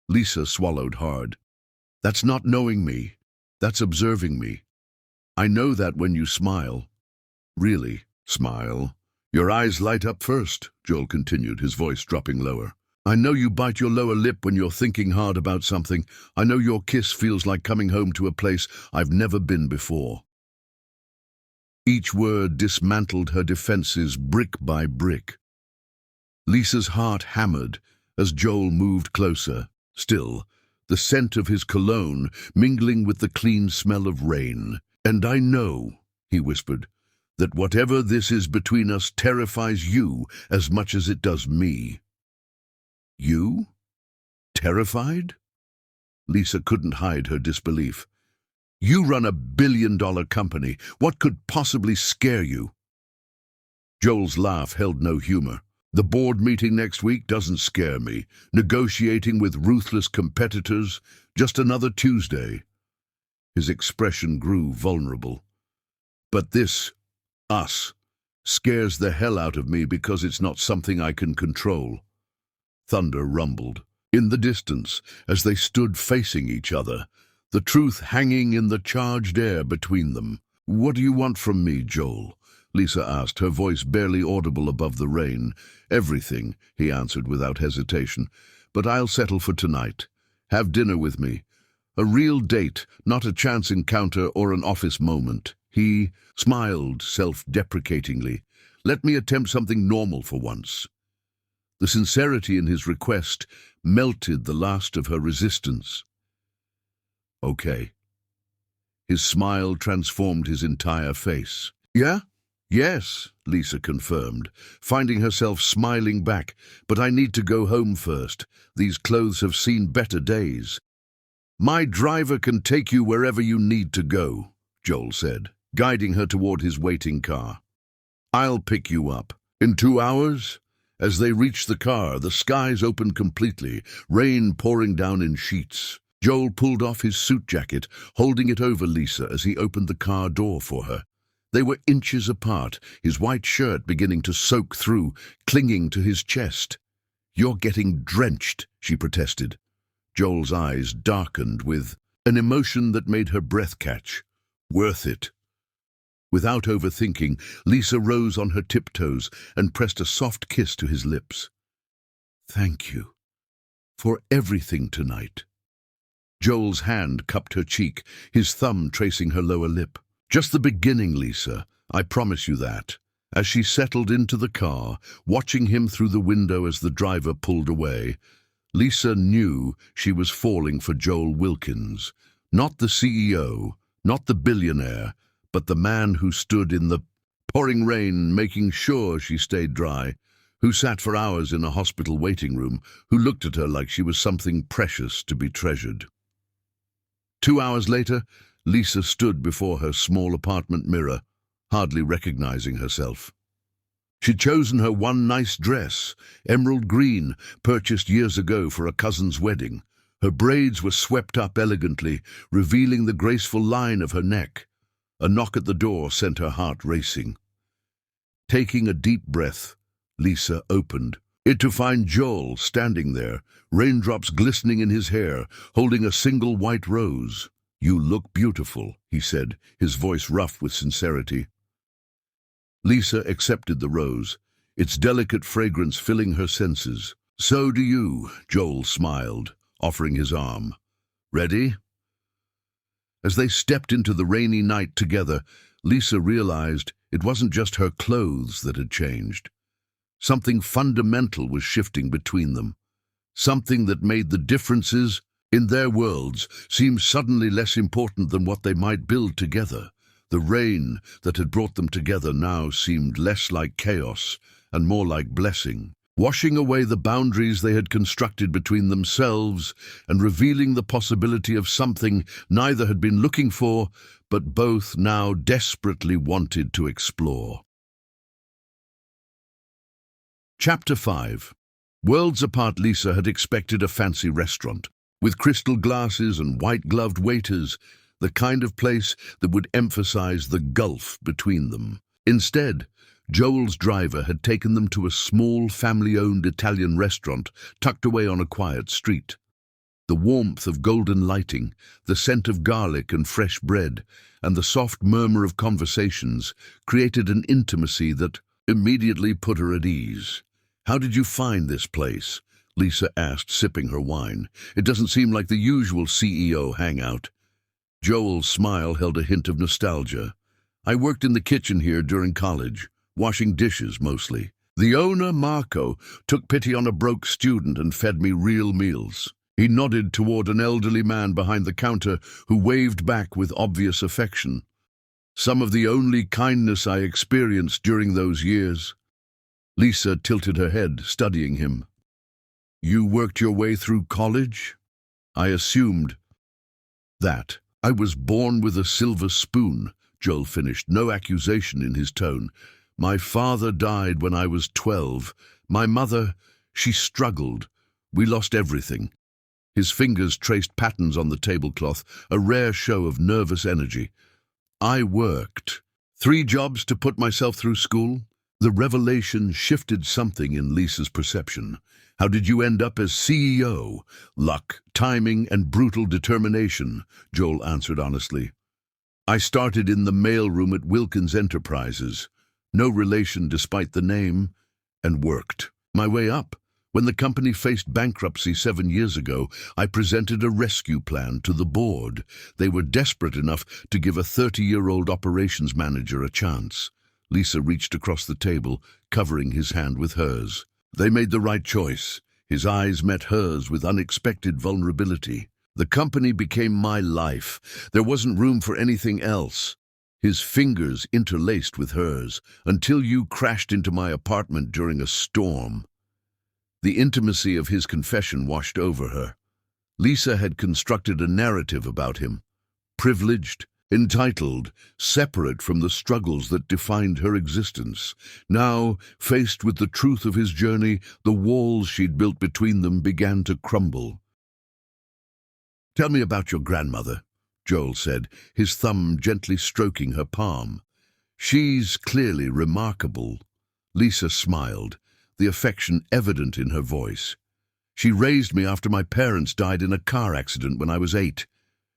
Lisa swallowed hard. "That's not knowing me. That's observing me. I know that when you smile." "Really, smile? Your eyes light up first," Joel continued, his voice dropping lower. "I know you bite your lower lip when you're thinking hard about something. I know your kiss feels like coming home to a place I've never been before." Each word dismantled her defenses brick by brick. Lisa's heart hammered as Joel moved closer. Still, the scent of his cologne mingling with the clean smell of rain. "And I know," he whispered, "that whatever this is between us terrifies you as much as it does me." "You? Terrified?" Lisa couldn't hide her disbelief. "You run a billion-dollar company. What could possibly scare you?" Joel's laugh held no humor. "The board meeting next week doesn't scare me. Negotiating with ruthless competitors, just another Tuesday." His expression grew vulnerable. "But this, us, scares the hell out of me because it's not something I can control." Thunder rumbled in the distance as they stood facing each other, the truth hanging in the charged air between them. "What do you want from me, Joel?" Lisa asked, her voice barely audible above the rain. "Everything," he answered without hesitation. "But I'll settle for tonight. Have dinner with me. A real date, not a chance encounter or an office moment." He smiled self-deprecatingly. "Let me attempt something normal for once." The sincerity in his request melted the last of her resistance. "Okay." His smile transformed his entire face. "Yeah? Yes," Lisa confirmed, finding herself smiling back. "But I need to go home first. These clothes have seen better days." "My driver can take you wherever you need to go," Joel said, guiding her toward his waiting car. "I'll pick you up. In 2 hours?" As they reached the car, the skies opened completely, rain pouring down in sheets. Joel pulled off his suit jacket, holding it over Lisa as he opened the car door for her. They were inches apart, his white shirt beginning to soak through, clinging to his chest. "You're getting drenched," she protested. Joel's eyes darkened with an emotion that made her breath catch. "Worth it." Without overthinking, Lisa rose on her tiptoes and pressed a soft kiss to his lips. "Thank you for everything tonight." Joel's hand cupped her cheek, his thumb tracing her lower lip. "Just the beginning, Lisa. I promise you that." As she settled into the car, watching him through the window as the driver pulled away, Lisa knew she was falling for Joel Wilkins. Not the CEO, not the billionaire, but the man who stood in the pouring rain making sure she stayed dry, who sat for hours in a hospital waiting room, who looked at her like she was something precious to be treasured. 2 hours later, Lisa stood before her small apartment mirror, hardly recognizing herself. She'd chosen her one nice dress, emerald green, purchased years ago for a cousin's wedding. Her braids were swept up elegantly, revealing the graceful line of her neck. A knock at the door sent her heart racing. Taking a deep breath, Lisa opened. it to find Joel standing there, raindrops glistening in his hair, holding a single white rose. "You look beautiful," he said, his voice rough with sincerity. Lisa accepted the rose, its delicate fragrance filling her senses. "So do you," Joel smiled, offering his arm. "Ready?" As they stepped into the rainy night together, Lisa realized it wasn't just her clothes that had changed. Something fundamental was shifting between them. Something that made the differences in their worlds seem suddenly less important than what they might build together. The rain that had brought them together now seemed less like chaos and more like blessing, washing away the boundaries they had constructed between themselves and revealing the possibility of something neither had been looking for, but both now desperately wanted to explore. Chapter 5. Worlds apart, Lisa had expected a fancy restaurant, with crystal glasses and white-gloved waiters, the kind of place that would emphasize the gulf between them. Instead, Joel's driver had taken them to a small, family-owned Italian restaurant tucked away on a quiet street. The warmth of golden lighting, the scent of garlic and fresh bread, and the soft murmur of conversations created an intimacy that immediately put her at ease. "How did you find this place?" Lisa asked, sipping her wine. "It doesn't seem like the usual CEO hangout." Joel's smile held a hint of nostalgia. "I worked in the kitchen here during college, washing dishes mostly. The owner, Marco, took pity on a broke student and fed me real meals." He nodded toward an elderly man behind the counter who waved back with obvious affection. "Some of the only kindness I experienced during those years." Lisa tilted her head, studying him. "You worked your way through college?" "I assumed that. I was born with a silver spoon," Joel finished, no accusation in his tone. "My father died when I was 12. My mother, she struggled. We lost everything." His fingers traced patterns on the tablecloth, a rare show of nervous energy. "I worked 3 jobs to put myself through school." The revelation shifted something in Lisa's perception. "How did you end up as CEO?" "Luck, timing, and brutal determination," Joel answered honestly. "I started in the mailroom at Wilkins Enterprises, no relation despite the name, and worked my way up. When the company faced bankruptcy 7 years ago, I presented a rescue plan to the board. They were desperate enough to give a 30-year-old operations manager a chance." Lisa reached across the table, covering his hand with hers. "They made the right choice." His eyes met hers with unexpected vulnerability. "The company became my life. There wasn't room for anything else." His fingers interlaced with hers, "Until you crashed into my apartment during a storm." The intimacy of his confession washed over her. Lisa had constructed a narrative about him, privileged, entitled, separate from the struggles that defined her existence. Now, faced with the truth of his journey, the walls she'd built between them began to crumble. "Tell me about your grandmother," Joel said, his thumb gently stroking her palm. "She's clearly remarkable." Lisa smiled, the affection evident in her voice. "She raised me after my parents died in a car accident when I was 8.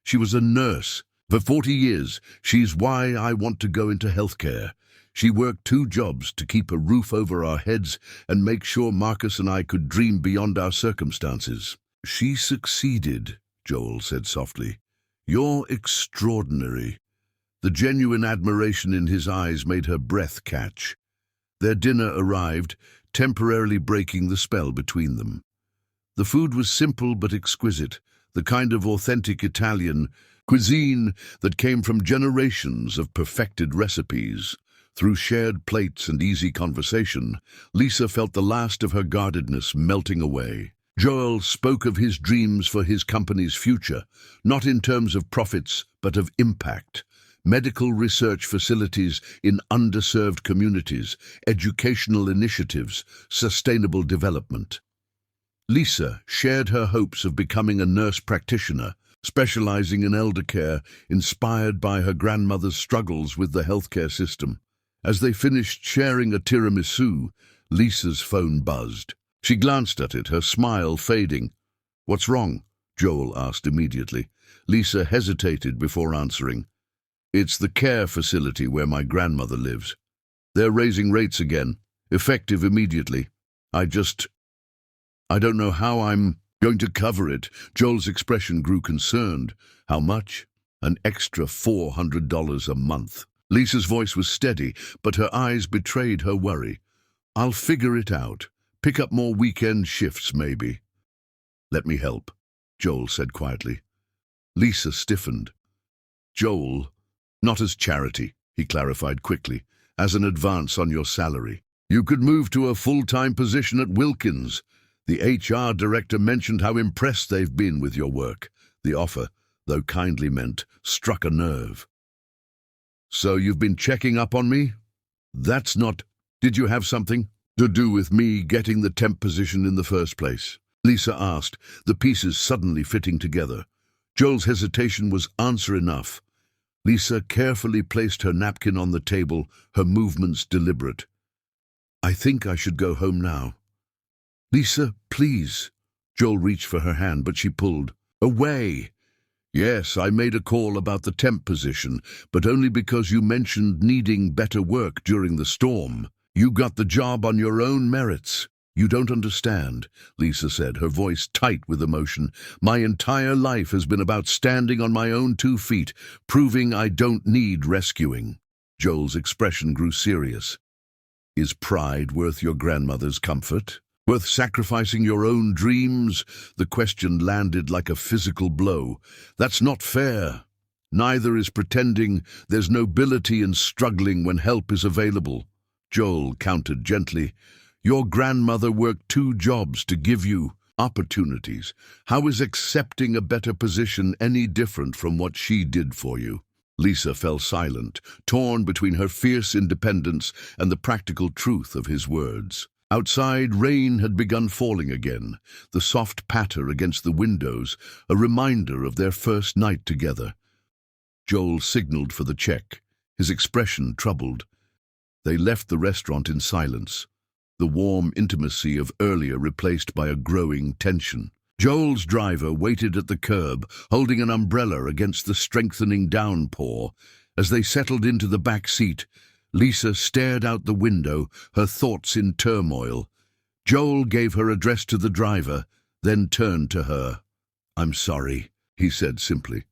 She was a nurse. For 40 years, she's why I want to go into healthcare. She worked 2 jobs to keep a roof over our heads and make sure Marcus and I could dream beyond our circumstances." "She succeeded," Joel said softly. "You're extraordinary." The genuine admiration in his eyes made her breath catch. Their dinner arrived, temporarily breaking the spell between them. The food was simple but exquisite, the kind of authentic Italian cuisine that came from generations of perfected recipes. Through shared plates and easy conversation, Lisa felt the last of her guardedness melting away. Joel spoke of his dreams for his company's future, not in terms of profits, but of impact. Medical research facilities in underserved communities, educational initiatives, sustainable development. Lisa shared her hopes of becoming a nurse practitioner, specializing in elder care, inspired by her grandmother's struggles with the healthcare system. As they finished sharing a tiramisu, Lisa's phone buzzed. She glanced at it, her smile fading. "What's wrong?" Joel asked immediately. Lisa hesitated before answering. "It's the care facility where my grandmother lives. They're raising rates again, effective immediately. I don't know how I'm going to cover it." Joel's expression grew concerned. "How much?" "An extra $400 a month." Lisa's voice was steady, but her eyes betrayed her worry. "I'll figure it out. Pick up more weekend shifts, maybe." "Let me help," Joel said quietly. Lisa stiffened. "Joel, not as charity," he clarified quickly, "as an advance on your salary. You could move to a full-time position at Wilkins. The HR director mentioned how impressed they've been with your work." The offer, though kindly meant, struck a nerve. "So you've been checking up on me? That's not... Did you have something to do with me getting the temp position in the first place?" Lisa asked, the pieces suddenly fitting together. Joel's hesitation was answer enough. Lisa carefully placed her napkin on the table, her movements deliberate. "I think I should go home now." "Lisa, please." Joel reached for her hand, but she pulled away. "Yes, I made a call about the temp position, but only because you mentioned needing better work during the storm. You got the job on your own merits." "You don't understand," Lisa said, her voice tight with emotion. "My entire life has been about standing on my own 2 feet, proving I don't need rescuing." Joel's expression grew serious. "Is pride worth your grandmother's comfort? Worth sacrificing your own dreams?" The question landed like a physical blow. "That's not fair. Neither is pretending there's nobility in struggling when help is available." Joel countered gently. "Your grandmother worked 2 jobs to give you opportunities. How is accepting a better position any different from what she did for you?" Lisa fell silent, torn between her fierce independence and the practical truth of his words. Outside, rain had begun falling again, the soft patter against the windows, a reminder of their first night together. Joel signaled for the check, his expression troubled. They left the restaurant in silence, the warm intimacy of earlier replaced by a growing tension. Joel's driver waited at the curb, holding an umbrella against the strengthening downpour. As they settled into the back seat, Lisa stared out the window, her thoughts in turmoil. Joel gave her address to the driver, then turned to her. "I'm sorry," he said simply.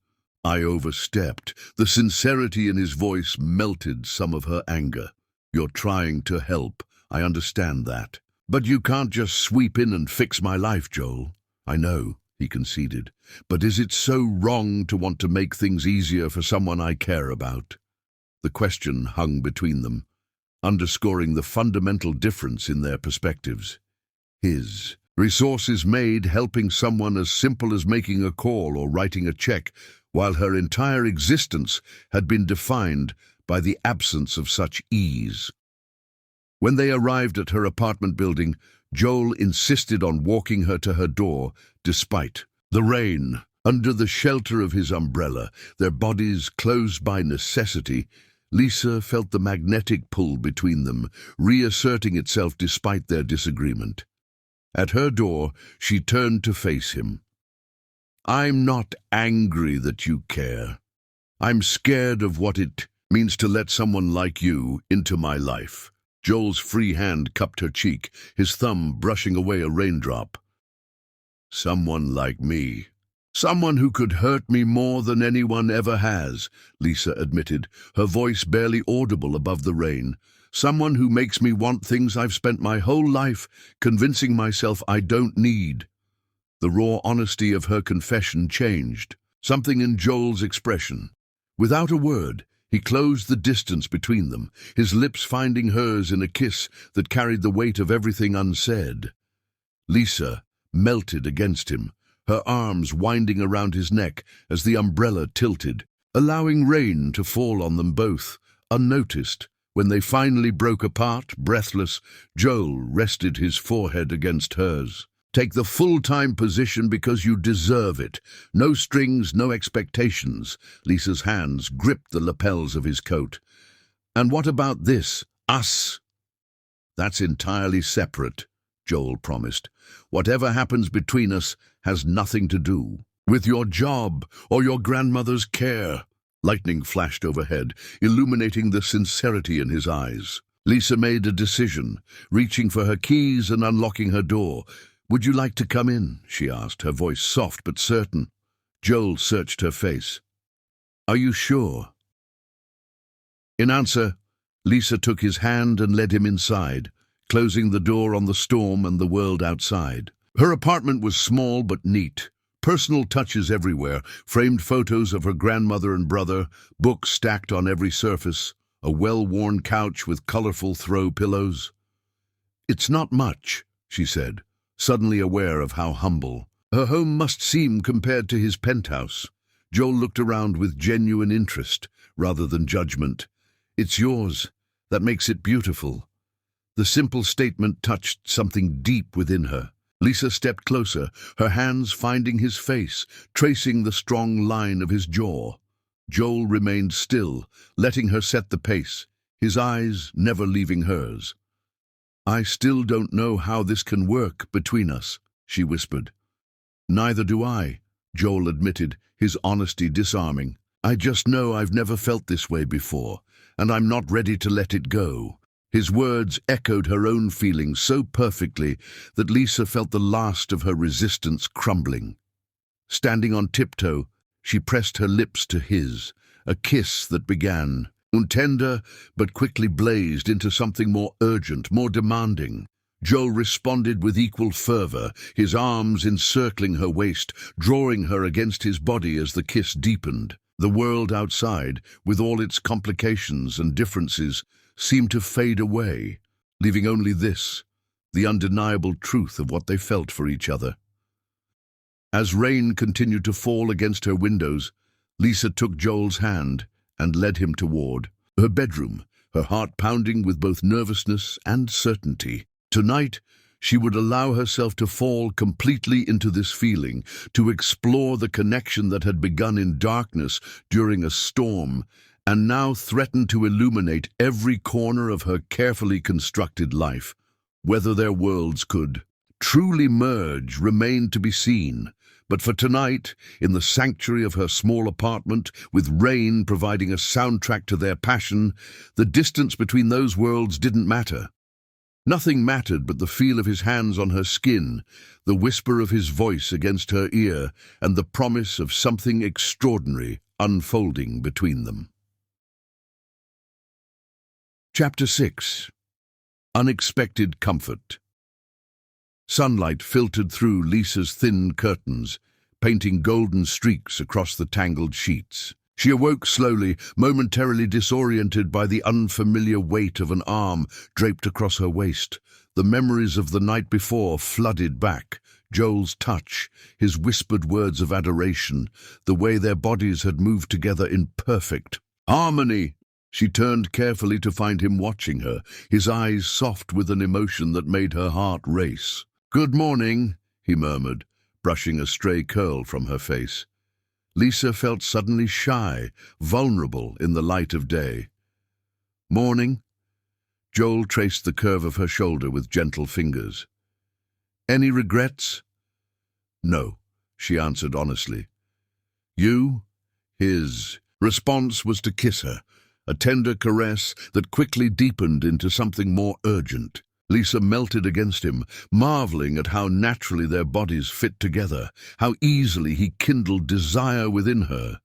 "I overstepped." The sincerity in his voice melted some of her anger. "You're trying to help. I understand that. But you can't just sweep in and fix my life, Joel." "I know," he conceded. "But is it so wrong to want to make things easier for someone I care about?" The question hung between them, underscoring the fundamental difference in their perspectives. His resources made helping someone as simple as making a call or writing a check, while her entire existence had been defined by the absence of such ease. When they arrived at her apartment building, Joel insisted on walking her to her door, despite the rain. Under the shelter of his umbrella, their bodies closed by necessity, Lisa felt the magnetic pull between them, reasserting itself despite their disagreement. At her door, she turned to face him. "I'm not angry that you care. I'm scared of what it means to let someone like you into my life." Joel's free hand cupped her cheek, his thumb brushing away a raindrop. "Someone like me. Someone who could hurt me more than anyone ever has," Lisa admitted, her voice barely audible above the rain. "Someone who makes me want things I've spent my whole life convincing myself I don't need." The raw honesty of her confession changed, something in Joel's expression. Without a word, he closed the distance between them, his lips finding hers in a kiss that carried the weight of everything unsaid. Lisa melted against him, her arms winding around his neck as the umbrella tilted, allowing rain to fall on them both, unnoticed. When they finally broke apart, breathless, Joel rested his forehead against hers. "Take the full-time position because you deserve it. No strings, no expectations." Lisa's hands gripped the lapels of his coat. "And what about this? Us?" "That's entirely separate," Joel promised. "Whatever happens between us has nothing to do with your job or your grandmother's care." Lightning flashed overhead, illuminating the sincerity in his eyes. Lisa made a decision, reaching for her keys and unlocking her door. "Would you like to come in?" she asked, her voice soft but certain. Joel searched her face. "Are you sure?" In answer, Lisa took his hand and led him inside, closing the door on the storm and the world outside. Her apartment was small but neat. Personal touches everywhere, framed photos of her grandmother and brother, books stacked on every surface, a well-worn couch with colorful throw pillows. "It's not much," she said, suddenly aware of how humble her home must seem compared to his penthouse. Joel looked around with genuine interest, rather than judgment. "It's yours. That makes it beautiful." The simple statement touched something deep within her. Lisa stepped closer, her hands finding his face, tracing the strong line of his jaw. Joel remained still, letting her set the pace, his eyes never leaving hers. "I still don't know how this can work between us," she whispered. "Neither do I," Joel admitted, his honesty disarming. "I just know I've never felt this way before, and I'm not ready to let it go." His words echoed her own feelings so perfectly that Lisa felt the last of her resistance crumbling. Standing on tiptoe, she pressed her lips to his, a kiss that began tender but quickly blazed into something more urgent, more demanding. Joel responded with equal fervor, his arms encircling her waist, drawing her against his body as the kiss deepened. The world outside, with all its complications and differences, seemed to fade away, leaving only this, the undeniable truth of what they felt for each other. As rain continued to fall against her windows, Lisa took Joel's hand and led him toward her bedroom, her heart pounding with both nervousness and certainty. Tonight, she would allow herself to fall completely into this feeling, to explore the connection that had begun in darkness during a storm and now threatened to illuminate every corner of her carefully constructed life. Whether their worlds could truly merge remained to be seen, but for tonight, in the sanctuary of her small apartment, with rain providing a soundtrack to their passion, the distance between those worlds didn't matter. Nothing mattered but the feel of his hands on her skin, the whisper of his voice against her ear, and the promise of something extraordinary unfolding between them. Chapter 6. Unexpected Comfort. Sunlight filtered through Lisa's thin curtains, painting golden streaks across the tangled sheets. She awoke slowly, momentarily disoriented by the unfamiliar weight of an arm draped across her waist. The memories of the night before flooded back. Joel's touch, his whispered words of adoration, the way their bodies had moved together in perfect harmony. She turned carefully to find him watching her, his eyes soft with an emotion that made her heart race. "Good morning," he murmured, brushing a stray curl from her face. Lisa felt suddenly shy, vulnerable in the light of day. "Morning." Joel traced the curve of her shoulder with gentle fingers. "Any regrets?" "No," she answered honestly. "You?" His response was to kiss her, a tender caress that quickly deepened into something more urgent. Lisa melted against him, marveling at how naturally their bodies fit together, how easily he kindled desire within her.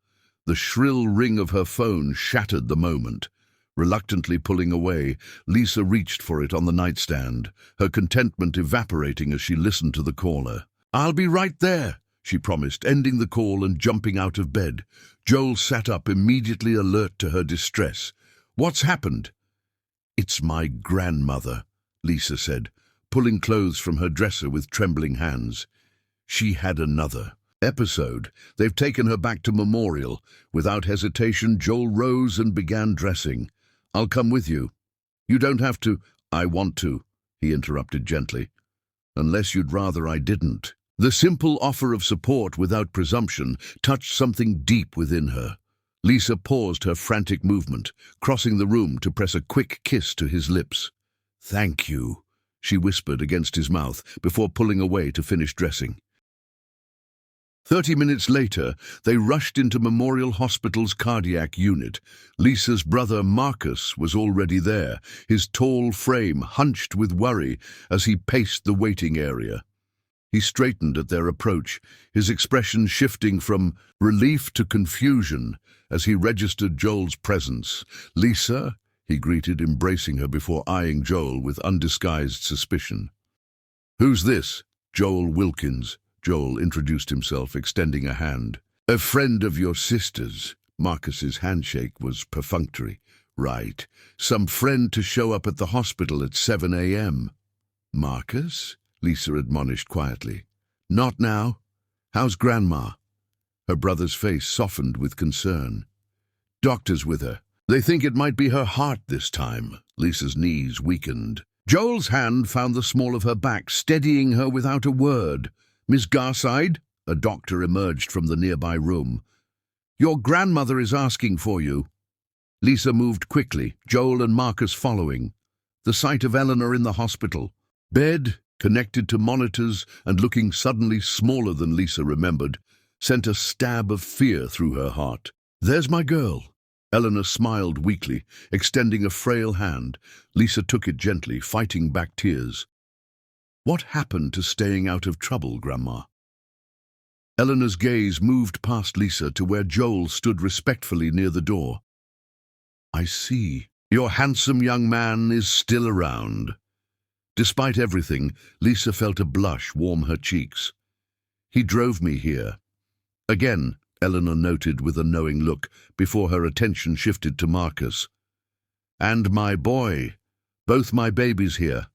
The shrill ring of her phone shattered the moment. Reluctantly pulling away, Lisa reached for it on the nightstand, her contentment evaporating as she listened to the caller. "I'll be right there," she promised, ending the call and jumping out of bed. Joel sat up, immediately alert to her distress. "What's happened?" "It's my grandmother," Lisa said, pulling clothes from her dresser with trembling hands. "She had another episode. They've taken her back to Memorial." Without hesitation, Joel rose and began dressing. "I'll come with you." "You don't have to." "I want to," he interrupted gently. "Unless you'd rather I didn't." The simple offer of support without presumption touched something deep within her. Lisa paused her frantic movement, crossing the room to press a quick kiss to his lips. "Thank you," she whispered against his mouth before pulling away to finish dressing. 30 minutes later, they rushed into Memorial Hospital's cardiac unit. Lisa's brother Marcus was already there, his tall frame hunched with worry as he paced the waiting area. He straightened at their approach, his expression shifting from relief to confusion as he registered Joel's presence. "Lisa?" he greeted, embracing her before eyeing Joel with undisguised suspicion. "Who's this?" "Joel Wilkins." Joel introduced himself, extending a hand. "A friend of your sister's." Marcus's handshake was perfunctory. "Right. Some friend to show up at the hospital at 7 a.m. "Marcus?" Lisa admonished quietly. "Not now. How's Grandma?" Her brother's face softened with concern. "Doctor's with her. They think it might be her heart this time." Lisa's knees weakened. Joel's hand found the small of her back, steadying her without a word. "Miss Garside?" A doctor emerged from the nearby room. "Your grandmother is asking for you." Lisa moved quickly, Joel and Marcus following. The sight of Eleanor in the hospital, bed, connected to monitors and looking suddenly smaller than Lisa remembered, sent a stab of fear through her heart. "There's my girl." Eleanor smiled weakly, extending a frail hand. Lisa took it gently, fighting back tears. "What happened to staying out of trouble, Grandma?" Eleanor's gaze moved past Lisa to where Joel stood respectfully near the door. "I see. Your handsome young man is still around." Despite everything, Lisa felt a blush warm her cheeks. "He drove me here." Again, Eleanor noted with a knowing look before her attention shifted to Marcus. "And my boy. Both my babies here."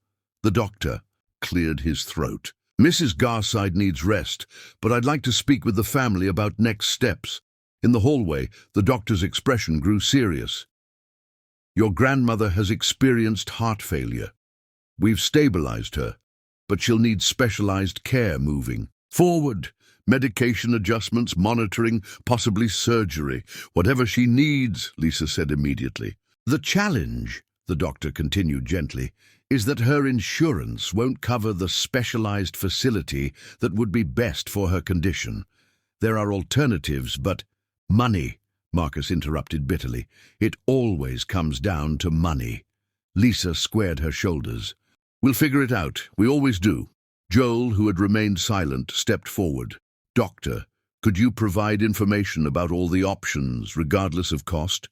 The doctor cleared his throat. "Mrs. Garside needs rest, but I'd like to speak with the family about next steps." In the hallway, the doctor's expression grew serious. "Your grandmother has experienced heart failure. We've stabilized her, but she'll need specialized care moving forward. Medication adjustments, monitoring, possibly surgery. Whatever she needs," Lisa said immediately. "The challenge," the doctor continued gently, "is that her insurance won't cover the specialized facility that would be best for her condition. There are alternatives, but—" "Money," Marcus interrupted bitterly. "It always comes down to money." Lisa squared her shoulders. "We'll figure it out. We always do." Joel, who had remained silent, stepped forward. "Doctor, could you provide information about all the options, regardless of cost?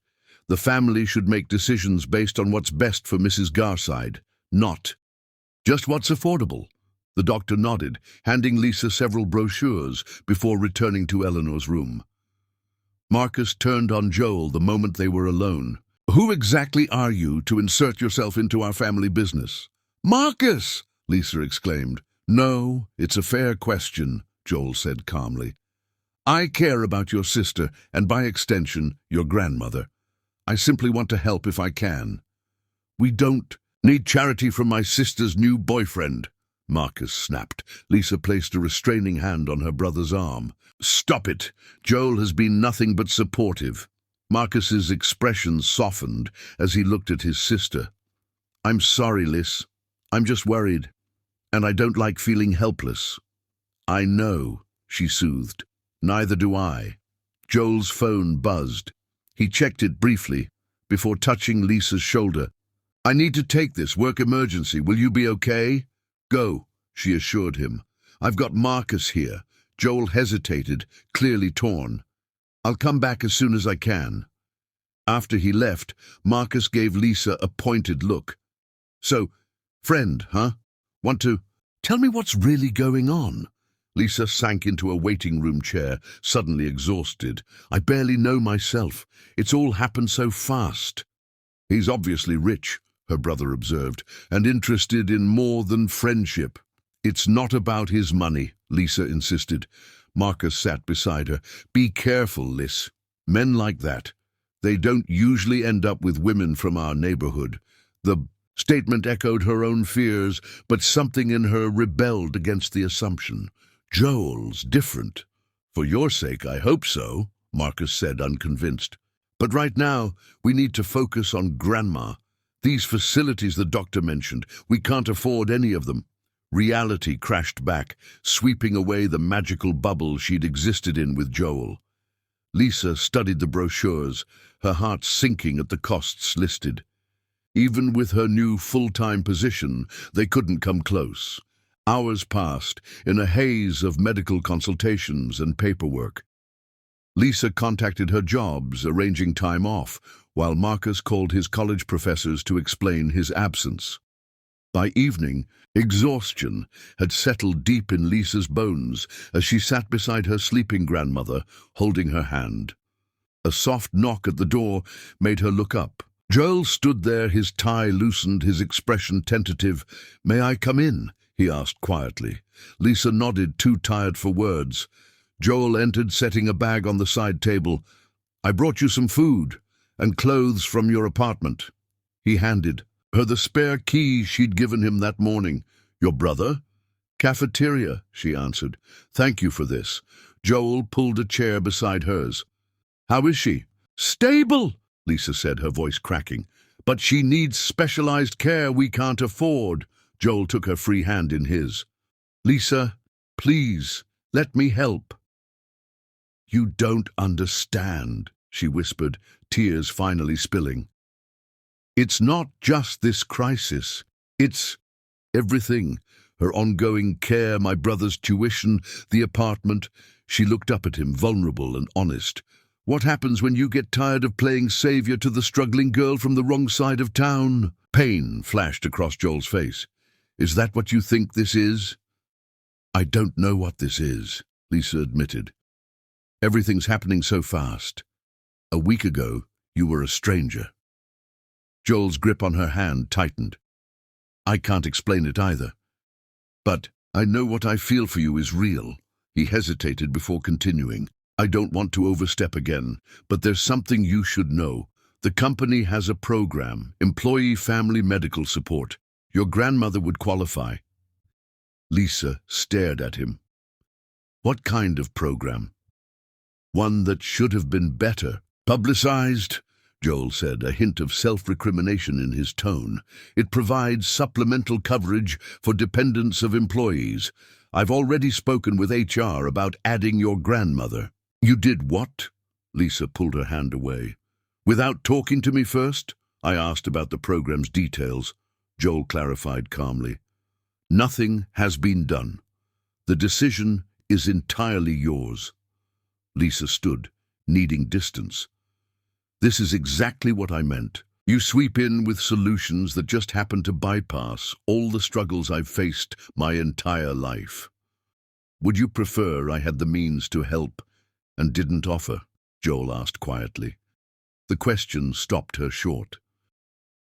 The family should make decisions based on what's best for Mrs. Garside, not just what's affordable." The doctor nodded, handing Lisa several brochures before returning to Eleanor's room. Marcus turned on Joel the moment they were alone. "Who exactly are you to insert yourself into our family business?" "Marcus!" Lisa exclaimed. "No, it's a fair question," Joel said calmly. "I care about your sister and, by extension, your grandmother. I simply want to help if I can." "We don't need charity from my sister's new boyfriend," Marcus snapped. Lisa placed a restraining hand on her brother's arm. "Stop it. Joel has been nothing but supportive." Marcus's expression softened as he looked at his sister. "I'm sorry, Liz. I'm just worried, and I don't like feeling helpless." "I know," she soothed. "Neither do I." Joel's phone buzzed. He checked it briefly before touching Lisa's shoulder. "I need to take this work emergency. Will you be okay?" "Go," she assured him. "I've got Marcus here." Joel hesitated, clearly torn. "I'll come back as soon as I can." After he left, Marcus gave Lisa a pointed look. "So, friend, huh? Want to tell me what's really going on?" Lisa sank into a waiting room chair, suddenly exhausted. "I barely know myself. It's all happened so fast." "He's obviously rich," her brother observed, "and interested in more than friendship." "It's not about his money," Lisa insisted. Marcus sat beside her. "Be careful, Liz. Men like that, they don't usually end up with women from our neighborhood." The statement echoed her own fears, but something in her rebelled against the assumption. "Joel's different." "For your sake, I hope so," Marcus said, unconvinced. "But right now, we need to focus on Grandma. These facilities the doctor mentioned, we can't afford any of them. Reality crashed back, sweeping away the magical bubble she'd existed in with Joel. Lisa studied the brochures, her heart sinking at the costs listed. Even with her new full-time position, they couldn't come close. Hours passed in a haze of medical consultations and paperwork. Lisa contacted her jobs, arranging time off, while Marcus called his college professors to explain his absence. By evening, exhaustion had settled deep in Lisa's bones as she sat beside her sleeping grandmother, holding her hand. A soft knock at the door made her look up. Joel stood there, his tie loosened, his expression tentative. "May I come in?" he asked quietly. Lisa nodded, too tired for words. Joel entered, setting a bag on the side table. "I brought you some food and clothes from your apartment." He handed her the spare key she'd given him that morning. "Your brother?" "Cafeteria," she answered. "Thank you for this." Joel pulled a chair beside hers. "How is she?" "Stable," Lisa said, her voice cracking. "But she needs specialized care we can't afford." Joel took her free hand in his. "Lisa, please, let me help." "You don't understand," she whispered, tears finally spilling. "It's not just this crisis. It's everything. Her ongoing care, my brother's tuition, the apartment." She looked up at him, vulnerable and honest. "What happens when you get tired of playing savior to the struggling girl from the wrong side of town?" Pain flashed across Joel's face. "Is that what you think this is?" "I don't know what this is," Lisa admitted. "Everything's happening so fast. A week ago, you were a stranger." Joel's grip on her hand tightened. "I can't explain it either. But I know what I feel for you is real." He hesitated before continuing. "I don't want to overstep again, but there's something you should know. The company has a program, Employee Family Medical Support. Your grandmother would qualify." Lisa stared at him. "What kind of program?" "One that should have been better publicized," Joel said, a hint of self-recrimination in his tone. "It provides supplemental coverage for dependents of employees. I've already spoken with HR about adding your grandmother." "You did what?" Lisa pulled her hand away. "Without talking to me first?" I asked about the program's details. Joel clarified calmly. "Nothing has been done. The decision is entirely yours." Lisa stood, needing distance. "This is exactly what I meant. You sweep in with solutions that just happen to bypass all the struggles I've faced my entire life. Would you prefer I had the means to help and didn't offer?" Joel asked quietly. The question stopped her short.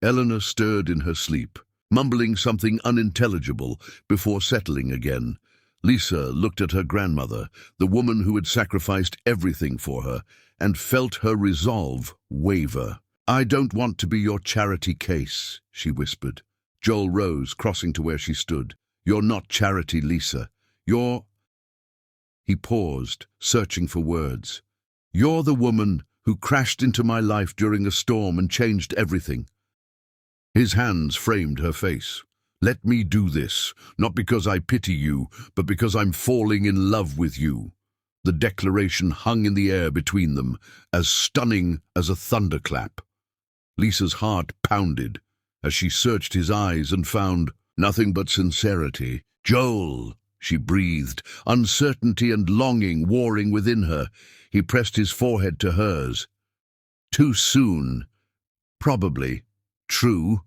Eleanor stirred in her sleep, mumbling something unintelligible before settling again. Lisa looked at her grandmother, the woman who had sacrificed everything for her, and felt her resolve waver. "I don't want to be your charity case," she whispered. Joel rose, crossing to where she stood. "You're not charity, Lisa. You're—" He paused, searching for words. "You're the woman who crashed into my life during a storm and changed everything." His hands framed her face. "Let me do this, not because I pity you, but because I'm falling in love with you." The declaration hung in the air between them, as stunning as a thunderclap. Lisa's heart pounded as she searched his eyes and found nothing but sincerity. "Joel," she breathed, uncertainty and longing warring within her. He pressed his forehead to hers. "Too soon. Probably. True.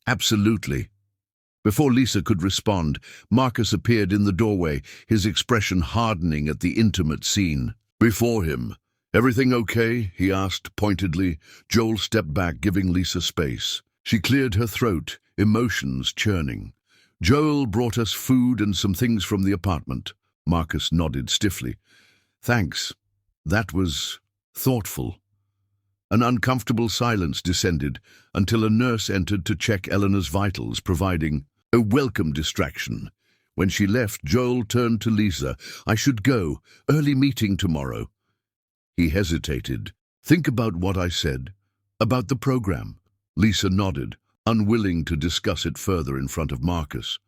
Absolutely." Before Lisa could respond, Marcus appeared in the doorway, his expression hardening at the intimate scene. Before him, "Everything okay?" he asked pointedly. Joel stepped back, giving Lisa space. She cleared her throat, emotions churning. "Joel brought us food and some things from the apartment." Marcus nodded stiffly. "Thanks. That was thoughtful." An uncomfortable silence descended until a nurse entered to check Eleanor's vitals, providing a welcome distraction. When she left, Joel turned to Lisa. "I should go. Early meeting tomorrow." He hesitated. "Think about what I said. About the program." Lisa nodded. unwilling to discuss it further in front of Marcus.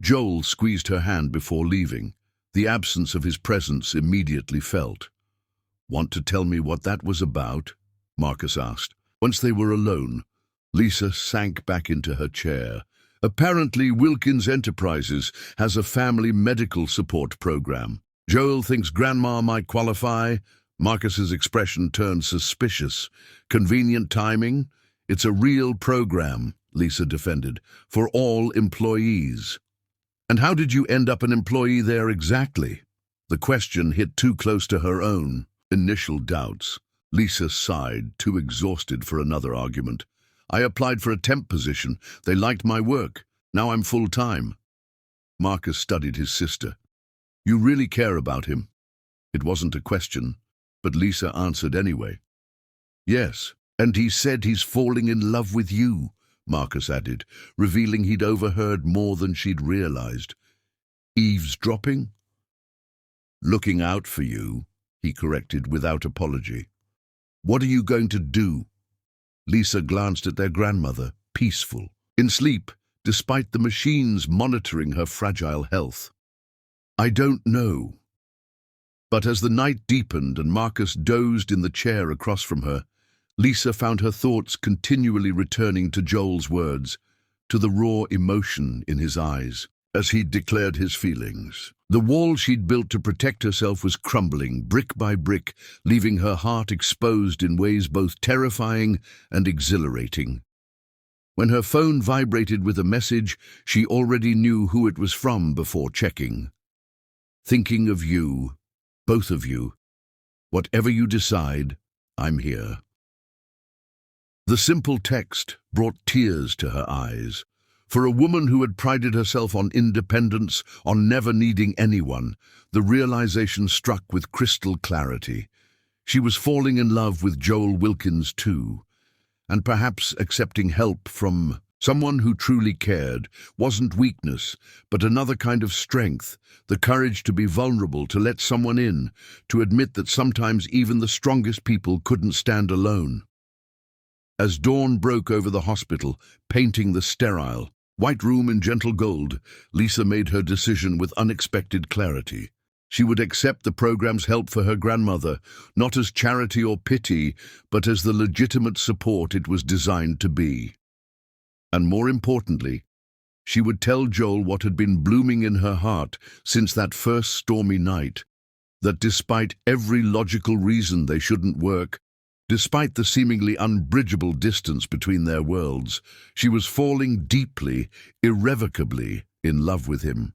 Joel squeezed her hand before leaving, the absence of his presence immediately felt. "Want to tell me what that was about?" Marcus asked. Once they were alone, Lisa sank back into her chair. "Apparently, Wilkins Enterprises has a family medical support program. Joel thinks Grandma might qualify." Marcus's expression turned suspicious. "Convenient timing? It's a real program," Lisa defended, "for all employees." "And how did you end up an employee there exactly?" The question hit too close to her own initial doubts. Lisa sighed, too exhausted for another argument. "I applied for a temp position. They liked my work. Now I'm full-time." Marcus studied his sister. "You really care about him?" It wasn't a question, but Lisa answered anyway. "Yes, and he said he's falling in love with you," Marcus added, revealing he'd overheard more than she'd realized. "Eavesdropping?" "Looking out for you," he corrected without apology. "What are you going to do?" Lisa glanced at their grandmother, peaceful, in sleep, despite the machines monitoring her fragile health. "I don't know." But as the night deepened and Marcus dozed in the chair across from her, Lisa found her thoughts continually returning to Joel's words, to the raw emotion in his eyes, as he declared his feelings. The wall she'd built to protect herself was crumbling, brick by brick, leaving her heart exposed in ways both terrifying and exhilarating. When her phone vibrated with a message, she already knew who it was from before checking. "Thinking of you, both of you. Whatever you decide, I'm here." The simple text brought tears to her eyes. For a woman who had prided herself on independence, on never needing anyone, the realization struck with crystal clarity. She was falling in love with Joel Wilkins too, and perhaps accepting help from someone who truly cared wasn't weakness, but another kind of strength, the courage to be vulnerable, to let someone in, to admit that sometimes even the strongest people couldn't stand alone. As dawn broke over the hospital, painting the sterile, white room in gentle gold, Lisa made her decision with unexpected clarity. She would accept the program's help for her grandmother, not as charity or pity, but as the legitimate support it was designed to be. And more importantly, she would tell Joel what had been blooming in her heart since that first stormy night, that despite every logical reason they shouldn't work, despite the seemingly unbridgeable distance between their worlds, she was falling deeply, irrevocably in love with him.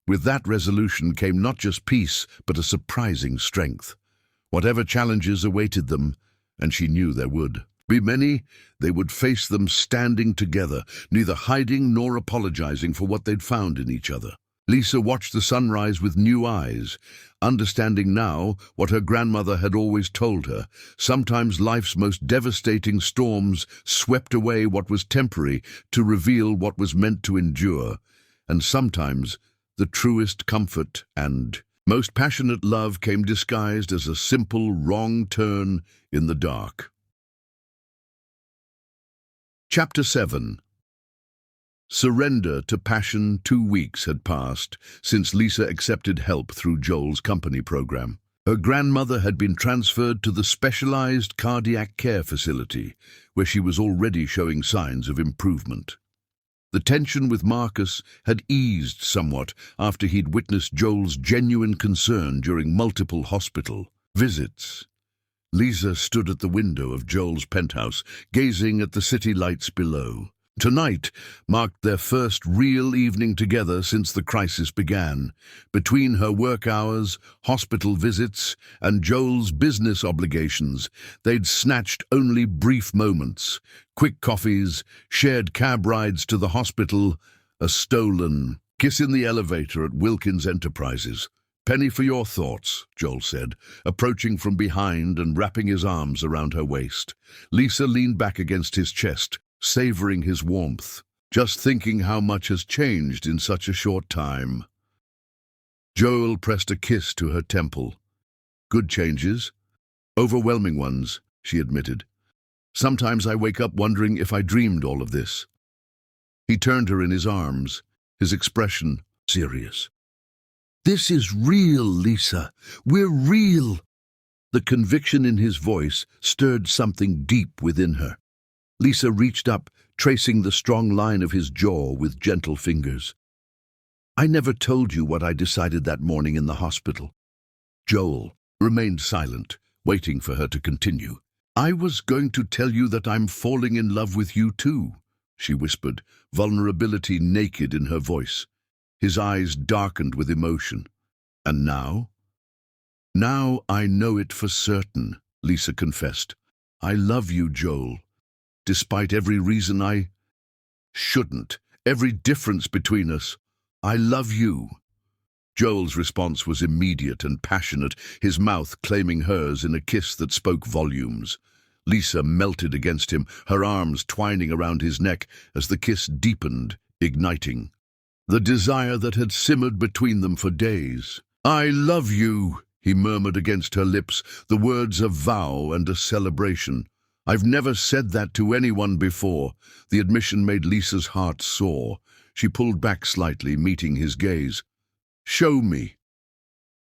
With that resolution came not just peace, but a surprising strength. Whatever challenges awaited them, and she knew there would be many, they would face them standing together, neither hiding nor apologizing for what they'd found in each other. Lisa watched the sunrise with new eyes, understanding now what her grandmother had always told her. Sometimes life's most devastating storms swept away what was temporary to reveal what was meant to endure, and sometimes the truest comfort and most passionate love came disguised as a simple wrong turn in the dark. Chapter 7. Surrender to passion. 2 weeks had passed since Lisa accepted help through Joel's company program. Her grandmother had been transferred to the specialized cardiac care facility, where she was already showing signs of improvement. The tension with Marcus had eased somewhat after he'd witnessed Joel's genuine concern during multiple hospital visits. Lisa stood at the window of Joel's penthouse, gazing at the city lights below. Tonight marked their first real evening together since the crisis began. Between her work hours, hospital visits, and Joel's business obligations, they'd snatched only brief moments. Quick coffees, shared cab rides to the hospital, a stolen kiss in the elevator at Wilkins Enterprises. "Penny for your thoughts," Joel said, approaching from behind and wrapping his arms around her waist. Lisa leaned back against his chest, savoring his warmth, just thinking how much has changed in such a short time. Joel pressed a kiss to her temple. "Good changes. Overwhelming ones," she admitted. Sometimes I wake up wondering if I dreamed all of this." He turned her in his arms, his expression serious. "This is real, Lisa. We're real." The conviction in his voice stirred something deep within her. Lisa reached up, tracing the strong line of his jaw with gentle fingers. "I never told you what I decided that morning in the hospital." Joel remained silent, waiting for her to continue. "I was going to tell you that I'm falling in love with you too," she whispered, vulnerability naked in her voice. His eyes darkened with emotion. "And now?" "Now I know it for certain," Lisa confessed. "I love you, Joel, despite every reason I shouldn't, every difference between us. I love you." Joel's response was immediate and passionate, his mouth claiming hers in a kiss that spoke volumes. Lisa melted against him, her arms twining around his neck as the kiss deepened, igniting the desire that had simmered between them for days. "I love you," he murmured against her lips, the words a vow and a celebration. "I've never said that to anyone before." The admission made Lisa's heart soar. She pulled back slightly, meeting his gaze. "Show me."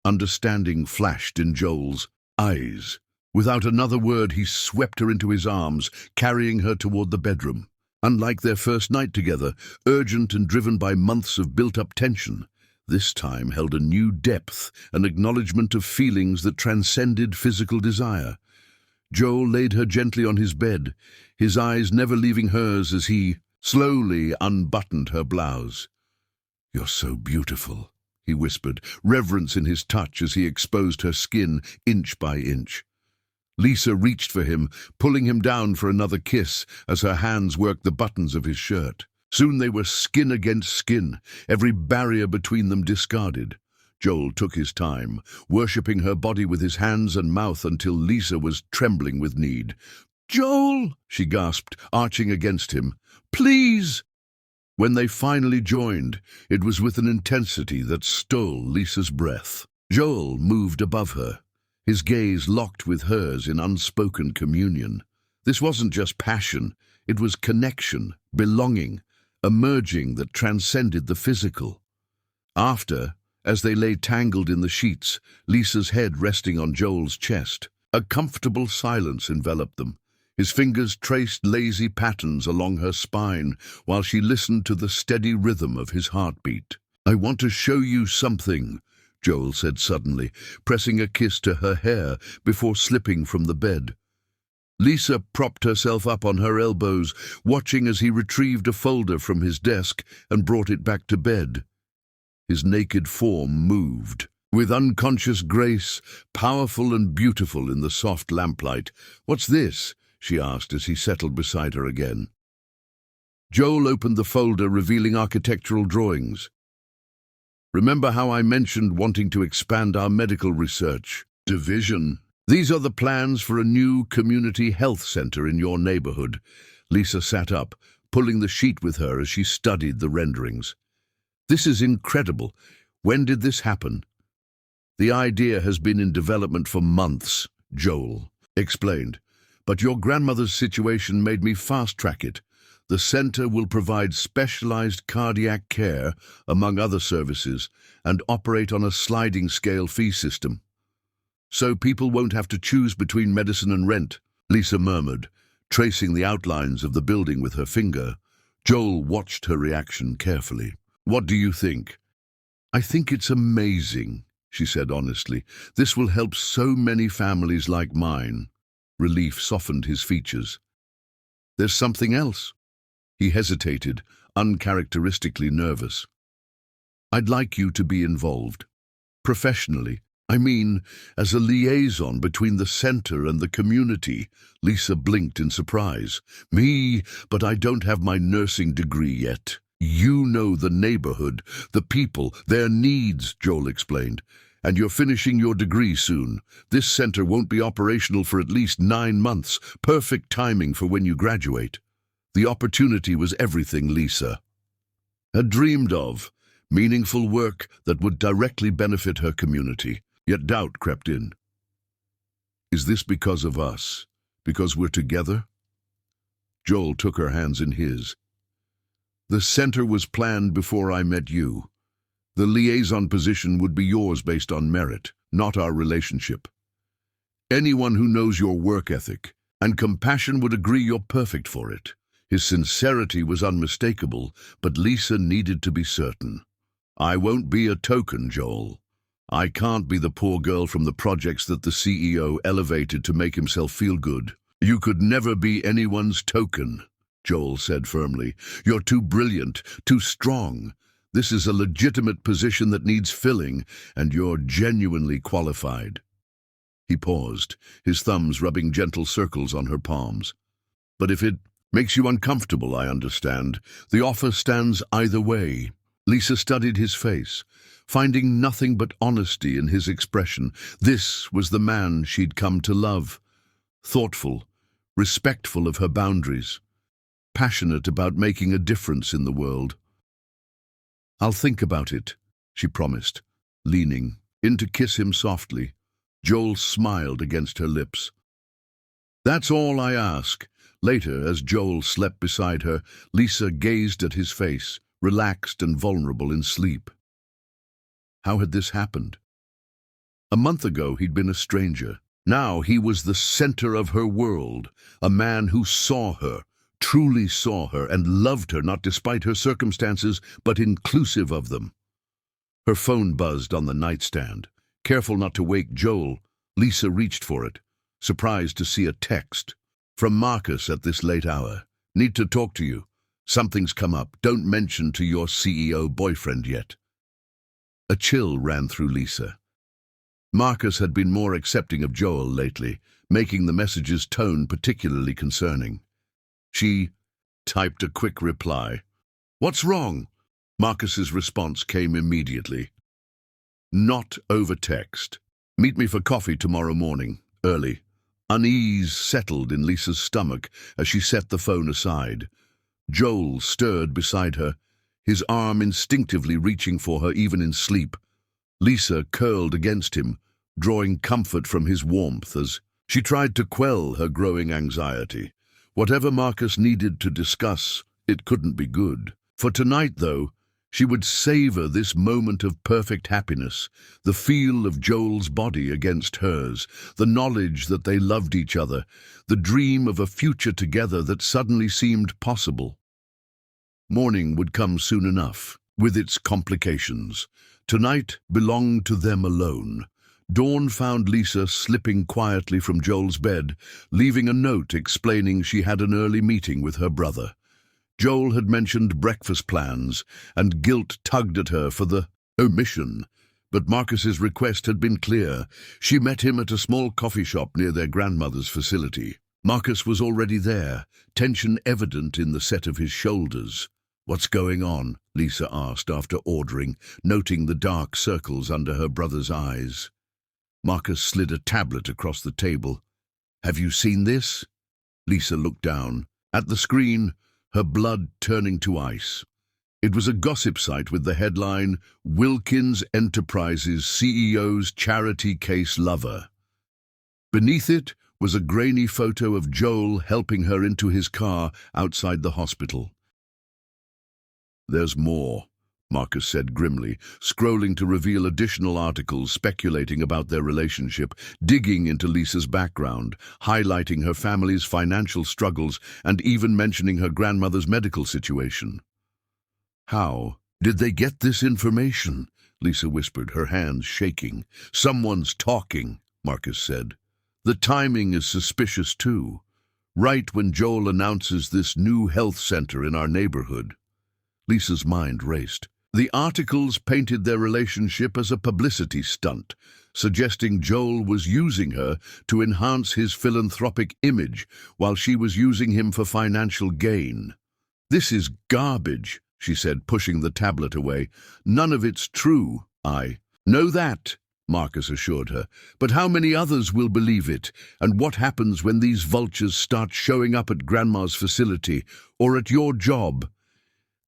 Understanding flashed in Joel's eyes. Without another word, he swept her into his arms, carrying her toward the bedroom. Unlike their first night together, urgent and driven by months of built-up tension, this time held a new depth, an acknowledgement of feelings that transcended physical desire. Joel laid her gently on his bed, his eyes never leaving hers as he slowly unbuttoned her blouse. "You're so beautiful," he whispered, reverence in his touch as he exposed her skin inch by inch. Lisa reached for him, pulling him down for another kiss as her hands worked the buttons of his shirt. Soon they were skin against skin, every barrier between them discarded. Joel took his time, worshipping her body with his hands and mouth until Lisa was trembling with need. "Joel!" she gasped, arching against him. "Please!" When they finally joined, it was with an intensity that stole Lisa's breath. Joel moved above her, his gaze locked with hers in unspoken communion. This wasn't just passion, it was connection, belonging, a merging that transcended the physical. After, as they lay tangled in the sheets, Lisa's head resting on Joel's chest, a comfortable silence enveloped them. His fingers traced lazy patterns along her spine while she listened to the steady rhythm of his heartbeat. "I want to show you something," Joel said suddenly, pressing a kiss to her hair before slipping from the bed. Lisa propped herself up on her elbows, watching as he retrieved a folder from his desk and brought it back to bed. His naked form moved, with unconscious grace, powerful and beautiful in the soft lamplight. "What's this?" she asked as he settled beside her again. Joel opened the folder, revealing architectural drawings. "Remember how I mentioned wanting to expand our medical research division? These are the plans for a new community health center in your neighborhood." Lisa sat up, pulling the sheet with her as she studied the renderings. "This is incredible. When did this happen?" "The idea has been in development for months," Joel explained. "But your grandmother's situation made me fast-track it. The center will provide specialized cardiac care, among other services, and operate on a sliding-scale fee system. So people won't have to choose between medicine and rent," Lisa murmured, tracing the outlines of the building with her finger. Joel watched her reaction carefully. "What do you think?" "I think it's amazing," she said honestly. "This will help so many families like mine." Relief softened his features. "There's something else." He hesitated, uncharacteristically nervous. "I'd like you to be involved. Professionally. I mean, as a liaison between the center and the community." Lisa blinked in surprise. "Me? But I don't have my nursing degree yet." "You know the neighborhood, the people, their needs," Joel explained. "And you're finishing your degree soon. This center won't be operational for at least 9 months. Perfect timing for when you graduate." The opportunity was everything Lisa had dreamed of, meaningful work that would directly benefit her community. Yet doubt crept in. "Is this because of us? Because we're together?" Joel took her hands in his. The center was planned before I met you. The liaison position would be yours based on merit, not our relationship. Anyone who knows your work ethic and compassion would agree you're perfect for it. His sincerity was unmistakable, but Lisa needed to be certain. I won't be a token, Joel. I can't be the poor girl from the projects that the CEO elevated to make himself feel good. You could never be anyone's token, Joel said firmly. You're too brilliant, too strong. This is a legitimate position that needs filling, and you're genuinely qualified. He paused, his thumbs rubbing gentle circles on her palms. But if it makes you uncomfortable, I understand. The offer stands either way. Lisa studied his face, finding nothing but honesty in his expression. This was the man she'd come to love. Thoughtful, respectful of her boundaries, passionate about making a difference in the world. I'll think about it, she promised, leaning in to kiss him softly. Joel smiled against her lips. That's all I ask. Later, as Joel slept beside her, Lisa gazed at his face, relaxed and vulnerable in sleep. How had this happened? A month ago, he'd been a stranger. Now he was the center of her world, a man who saw her, truly saw her, and loved her, not despite her circumstances, but inclusive of them. Her phone buzzed on the nightstand. Careful not to wake Joel, Lisa reached for it, surprised to see a text. From Marcus at this late hour. Need to talk to you. Something's come up. Don't mention to your CEO boyfriend yet. A chill ran through Lisa. Marcus had been more accepting of Joel lately, making the message's tone particularly concerning. She typed a quick reply. What's wrong? Marcus's response came immediately. Not over text. Meet me for coffee tomorrow morning, early. Unease settled in Lisa's stomach as she set the phone aside. Joel stirred beside her, his arm instinctively reaching for her even in sleep. Lisa curled against him, drawing comfort from his warmth as she tried to quell her growing anxiety. Whatever Marcus needed to discuss, it couldn't be good. For tonight, though, she would savor this moment of perfect happiness, the feel of Joel's body against hers, the knowledge that they loved each other, the dream of a future together that suddenly seemed possible. Morning would come soon enough, with its complications. Tonight belonged to them alone. Dawn found Lisa slipping quietly from Joel's bed, leaving a note explaining she had an early meeting with her brother. Joel had mentioned breakfast plans, and guilt tugged at her for the omission. But Marcus's request had been clear. She met him at a small coffee shop near their grandmother's facility. Marcus was already there, tension evident in the set of his shoulders. What's going on? Lisa asked after ordering, noting the dark circles under her brother's eyes. Marcus slid a tablet across the table. Have you seen this? Lisa looked down. At the screen, her blood turning to ice. It was a gossip site with the headline, Wilkins Enterprises CEO's charity case lover. Beneath it was a grainy photo of Joel helping her into his car outside the hospital. There's more, Marcus said grimly, scrolling to reveal additional articles speculating about their relationship, digging into Lisa's background, highlighting her family's financial struggles, and even mentioning her grandmother's medical situation. How did they get this information? Lisa whispered, her hands shaking. Someone's talking, Marcus said. The timing is suspicious too. Right when Joel announces this new health center in our neighborhood. Lisa's mind raced. The articles painted their relationship as a publicity stunt, suggesting Joel was using her to enhance his philanthropic image while she was using him for financial gain. This is garbage, she said, pushing the tablet away. None of it's true. I know that, Marcus assured her, but how many others will believe it? And what happens when these vultures start showing up at Grandma's facility or at your job?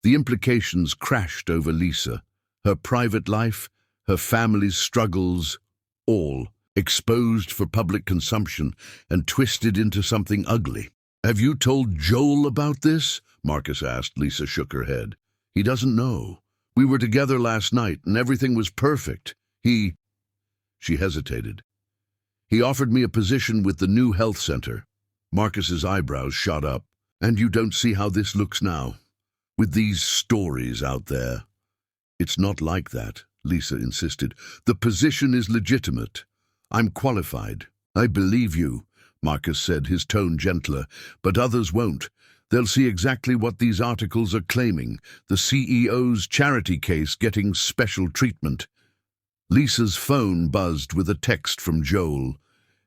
The implications crashed over Lisa, her private life, her family's struggles, all exposed for public consumption and twisted into something ugly. Have you told Joel about this? Marcus asked. Lisa shook her head. He doesn't know. We were together last night and everything was perfect. She hesitated. He offered me a position with the new health center. Marcus's eyebrows shot up. And you don't see how this looks now, with these stories out there. It's not like that, Lisa insisted. The position is legitimate. I'm qualified. I believe you, Marcus said, his tone gentler, but others won't. They'll see exactly what these articles are claiming, the CEO's charity case getting special treatment. Lisa's phone buzzed with a text from Joel.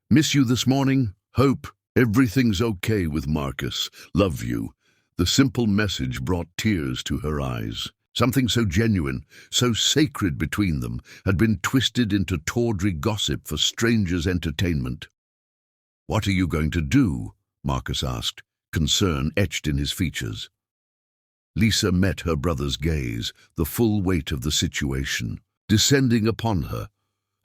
Miss you this morning? Hope everything's okay with Marcus. Love you. The simple message brought tears to her eyes. Something so genuine, so sacred between them, had been twisted into tawdry gossip for strangers' entertainment. What are you going to do? Marcus asked, concern etched in his features. Lisa met her brother's gaze, the full weight of the situation descending upon her.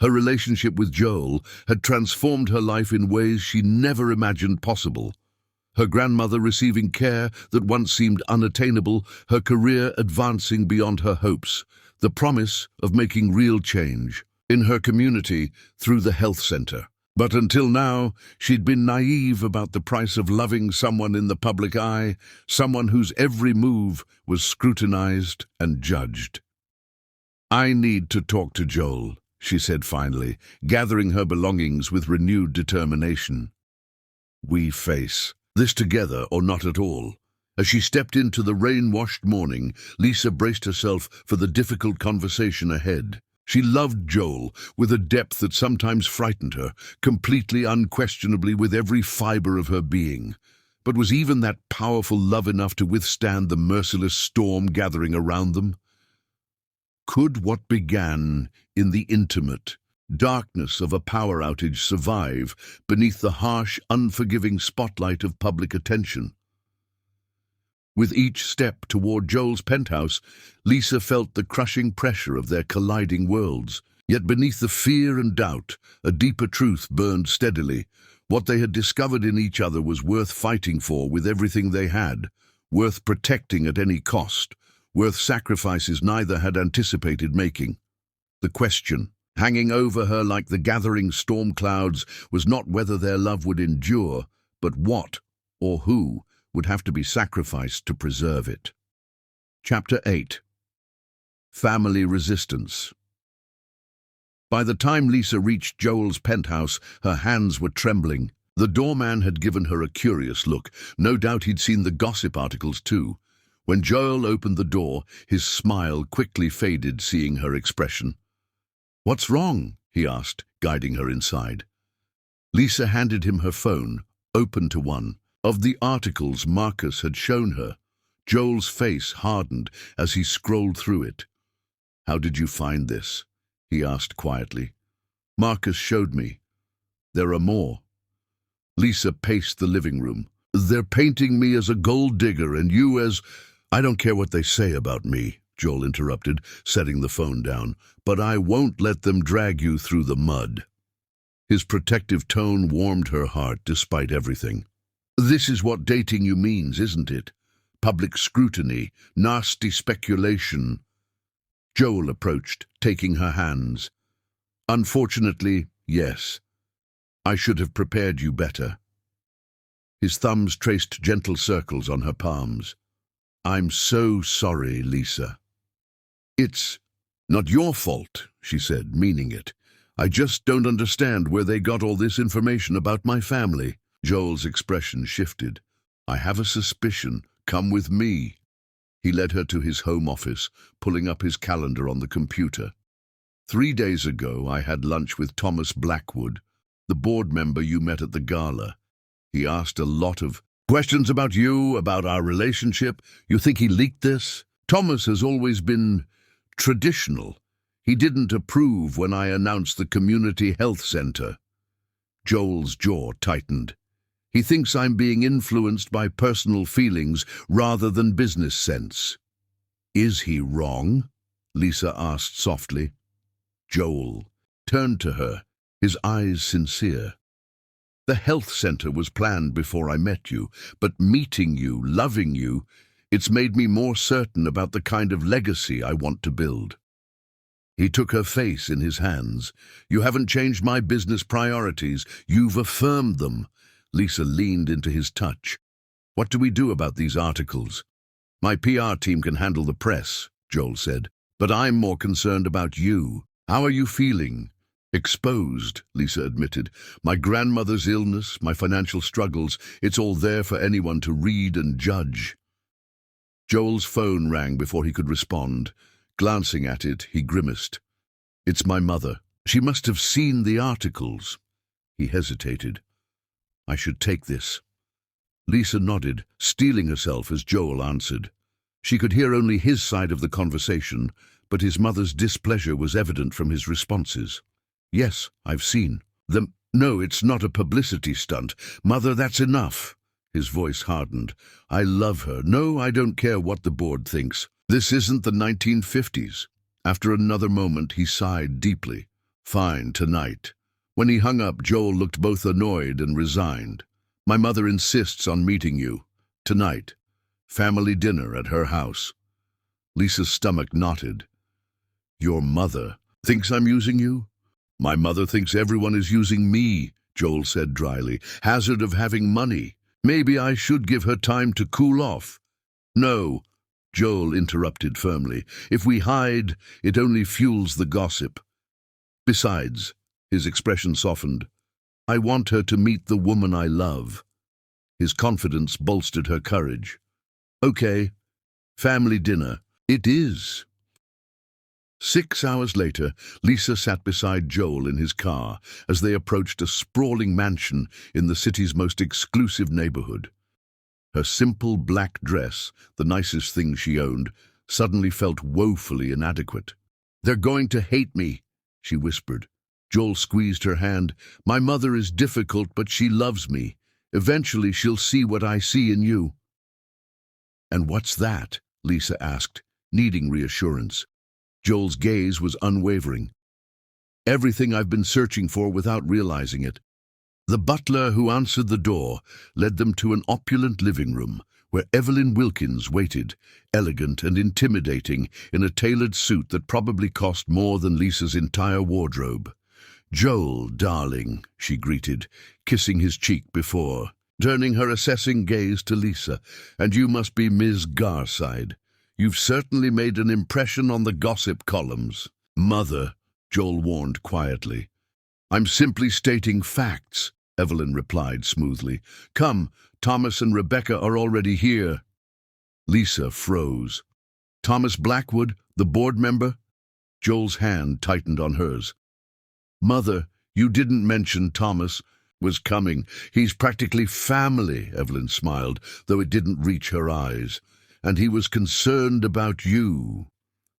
Her relationship with Joel had transformed her life in ways she never imagined possible. Her grandmother receiving care that once seemed unattainable, her career advancing beyond her hopes, the promise of making real change in her community through the health center. But until now, she'd been naive about the price of loving someone in the public eye, someone whose every move was scrutinized and judged. I need to talk to Joel, she said finally, gathering her belongings with renewed determination. We face this together or not at all. As she stepped into the rain-washed morning, Lisa braced herself for the difficult conversation ahead. She loved Joel with a depth that sometimes frightened her, completely, unquestionably, with every fiber of her being. But was even that powerful love enough to withstand the merciless storm gathering around them? Could what began in the intimate darkness of a power outage survive beneath the harsh, unforgiving spotlight of public attention? With each step toward Joel's penthouse, Lisa felt the crushing pressure of their colliding worlds. Yet beneath the fear and doubt, a deeper truth burned steadily. What they had discovered in each other was worth fighting for with everything they had, worth protecting at any cost, worth sacrifices neither had anticipated making. The question, hanging over her like the gathering storm clouds, was not whether their love would endure, but what, or who, would have to be sacrificed to preserve it. Chapter 8. Family Resistance. By the time Lisa reached Joel's penthouse, her hands were trembling. The doorman had given her a curious look. No doubt he'd seen the gossip articles too. When Joel opened the door, his smile quickly faded, seeing her expression. "What's wrong?" he asked, guiding her inside. Lisa handed him her phone, open to one of the articles Marcus had shown her. Joel's face hardened as he scrolled through it. "How did you find this?" he asked quietly. "Marcus showed me. There are more." Lisa paced the living room. "They're painting me as a gold digger and you as—" "I don't care what they say about me," Joel interrupted, setting the phone down, "but I won't let them drag you through the mud." His protective tone warmed her heart despite everything. "This is what dating you means, isn't it? Public scrutiny, nasty speculation." Joel approached, taking her hands. "Unfortunately, yes. I should have prepared you better." His thumbs traced gentle circles on her palms. "I'm so sorry, Lisa." "It's not your fault," she said, meaning it. "I just don't understand where they got all this information about my family." Joel's expression shifted. "I have a suspicion. Come with me." He led her to his home office, pulling up his calendar on the computer. 3 days ago, I had lunch with Thomas Blackwood, the board member you met at the gala. He asked a lot of questions about you, about our relationship. You think he leaked this? Thomas has always been traditional. He didn't approve when I announced the community health center. Joel's jaw tightened. He thinks I'm being influenced by personal feelings rather than business sense. Is he wrong? Lisa asked softly. Joel turned to her, his eyes sincere. The health center was planned before I met you, but meeting you, loving you, it's made me more certain about the kind of legacy I want to build." He took her face in his hands. "You haven't changed my business priorities. You've affirmed them." Lisa leaned into his touch. "What do we do about these articles?" "My PR team can handle the press," Joel said. "But I'm more concerned about you. How are you feeling?" "Exposed," Lisa admitted. "My grandmother's illness, my financial struggles, it's all there for anyone to read and judge." Joel's phone rang before he could respond. Glancing at it, he grimaced. "It's my mother. She must have seen the articles." He hesitated. "I should take this." Lisa nodded, steeling herself as Joel answered. She could hear only his side of the conversation, but his mother's displeasure was evident from his responses. "Yes, I've seen them. No, it's not a publicity stunt. Mother, that's enough." His voice hardened. "I love her. No, I don't care what the board thinks. This isn't the 1950s. After another moment, he sighed deeply. "Fine, tonight." When he hung up, Joel looked both annoyed and resigned. "My mother insists on meeting you. Tonight. Family dinner at her house." Lisa's stomach knotted. "Your mother thinks I'm using you?" "My mother thinks everyone is using me," Joel said dryly. "Hazard of having money. Maybe I should give her time to cool off." "No," Joel interrupted firmly. "If we hide, it only fuels the gossip. Besides," his expression softened, "I want her to meet the woman I love." His confidence bolstered her courage. "Okay, family dinner. It is." 6 hours later, Lisa sat beside Joel in his car as they approached a sprawling mansion in the city's most exclusive neighborhood. Her simple black dress, the nicest thing she owned, suddenly felt woefully inadequate. "They're going to hate me," she whispered. Joel squeezed her hand. "My mother is difficult, but she loves me. Eventually she'll see what I see in you." "And what's that?" Lisa asked, needing reassurance. Joel's gaze was unwavering. "Everything I've been searching for without realizing it." The butler who answered the door led them to an opulent living room where Evelyn Wilkins waited, elegant and intimidating, in a tailored suit that probably cost more than Lisa's entire wardrobe. "Joel, darling," she greeted, kissing his cheek before, turning her assessing gaze to Lisa. "And you must be Ms. Garside. You've certainly made an impression on the gossip columns." "Mother," Joel warned quietly. "I'm simply stating facts," Evelyn replied smoothly. "Come, Thomas and Rebecca are already here." Lisa froze. "Thomas Blackwood, the board member?" Joel's hand tightened on hers. "Mother, you didn't mention Thomas was coming. He's practically family," Evelyn smiled, though it didn't reach her eyes. "And he was concerned about you."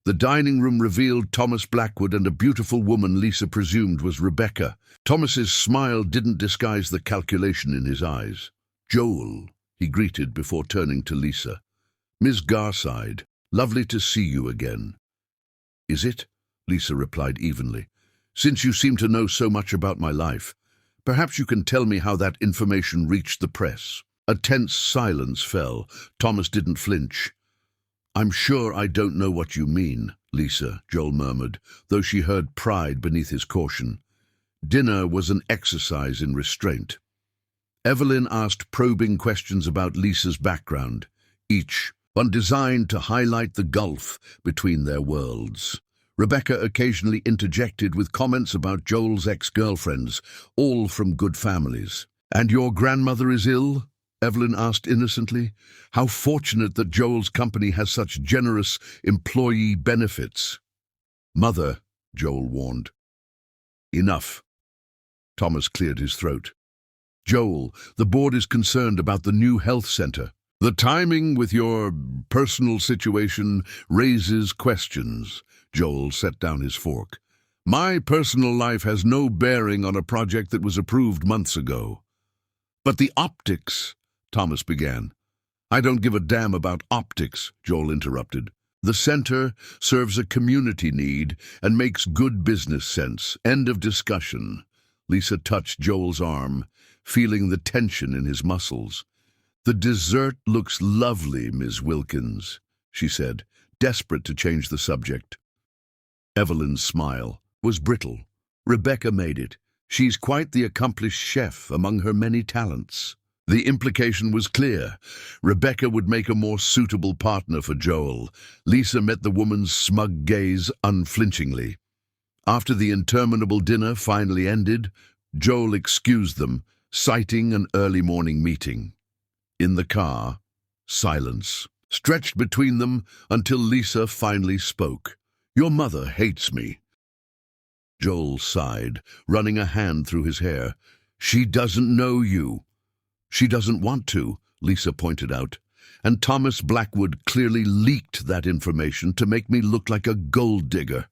The dining room revealed Thomas Blackwood and a beautiful woman Lisa presumed was Rebecca. Thomas's smile didn't disguise the calculation in his eyes. "Joel," he greeted before turning to Lisa. "Miss Garside, lovely to see you again." "Is it?" Lisa replied evenly. "Since you seem to know so much about my life, perhaps you can tell me how that information reached the press." A tense silence fell. Thomas didn't flinch. "I'm sure I don't know what you mean, Lisa," Joel murmured, though she heard pride beneath his caution. Dinner was an exercise in restraint. Evelyn asked probing questions about Lisa's background, each one designed to highlight the gulf between their worlds. Rebecca occasionally interjected with comments about Joel's ex-girlfriends, all from good families. "And your grandmother is ill?" Evelyn asked innocently. "How fortunate that Joel's company has such generous employee benefits." "Mother," Joel warned. "Enough." Thomas cleared his throat. "Joel, the board is concerned about the new health center. The timing with your personal situation raises questions." Joel set down his fork. "My personal life has no bearing on a project that was approved months ago." "But the optics," Thomas began. "I don't give a damn about optics," Joel interrupted. "The center serves a community need and makes good business sense. End of discussion." Lisa touched Joel's arm, feeling the tension in his muscles. "The dessert looks lovely, Miss Wilkins," she said, desperate to change the subject. Evelyn's smile was brittle. "Rebecca made it. She's quite the accomplished chef among her many talents." The implication was clear. Rebecca would make a more suitable partner for Joel. Lisa met the woman's smug gaze unflinchingly. After the interminable dinner finally ended, Joel excused them, citing an early morning meeting. In the car, silence stretched between them until Lisa finally spoke. "Your mother hates me." Joel sighed, running a hand through his hair. "She doesn't know you." "She doesn't want to," Lisa pointed out. "And Thomas Blackwood clearly leaked that information to make me look like a gold digger."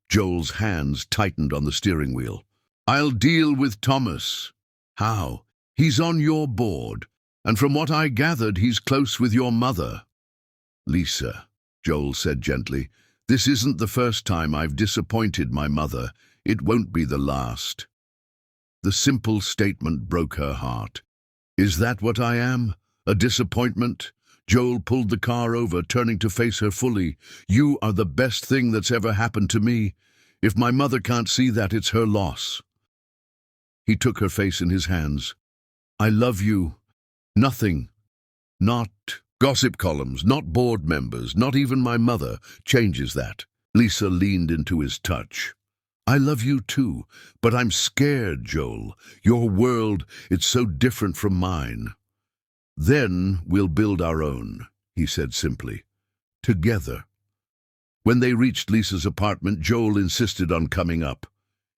Joel's hands tightened on the steering wheel. "I'll deal with Thomas." "How?" "He's on your board, and from what I gathered, he's close with your mother." "Lisa," Joel said gently, "this isn't the first time I've disappointed my mother. It won't be the last." The simple statement broke her heart. "Is that what I am? A disappointment?" Joel pulled the car over, turning to face her fully. "You are the best thing that's ever happened to me. If my mother can't see that, it's her loss." He took her face in his hands. "I love you. Nothing, not gossip columns, not board members, not even my mother, changes that." Lisa leaned into his touch. "I love you too, but I'm scared, Joel. Your world, it's so different from mine." "Then we'll build our own," he said simply. "Together." When they reached Lisa's apartment, Joel insisted on coming up.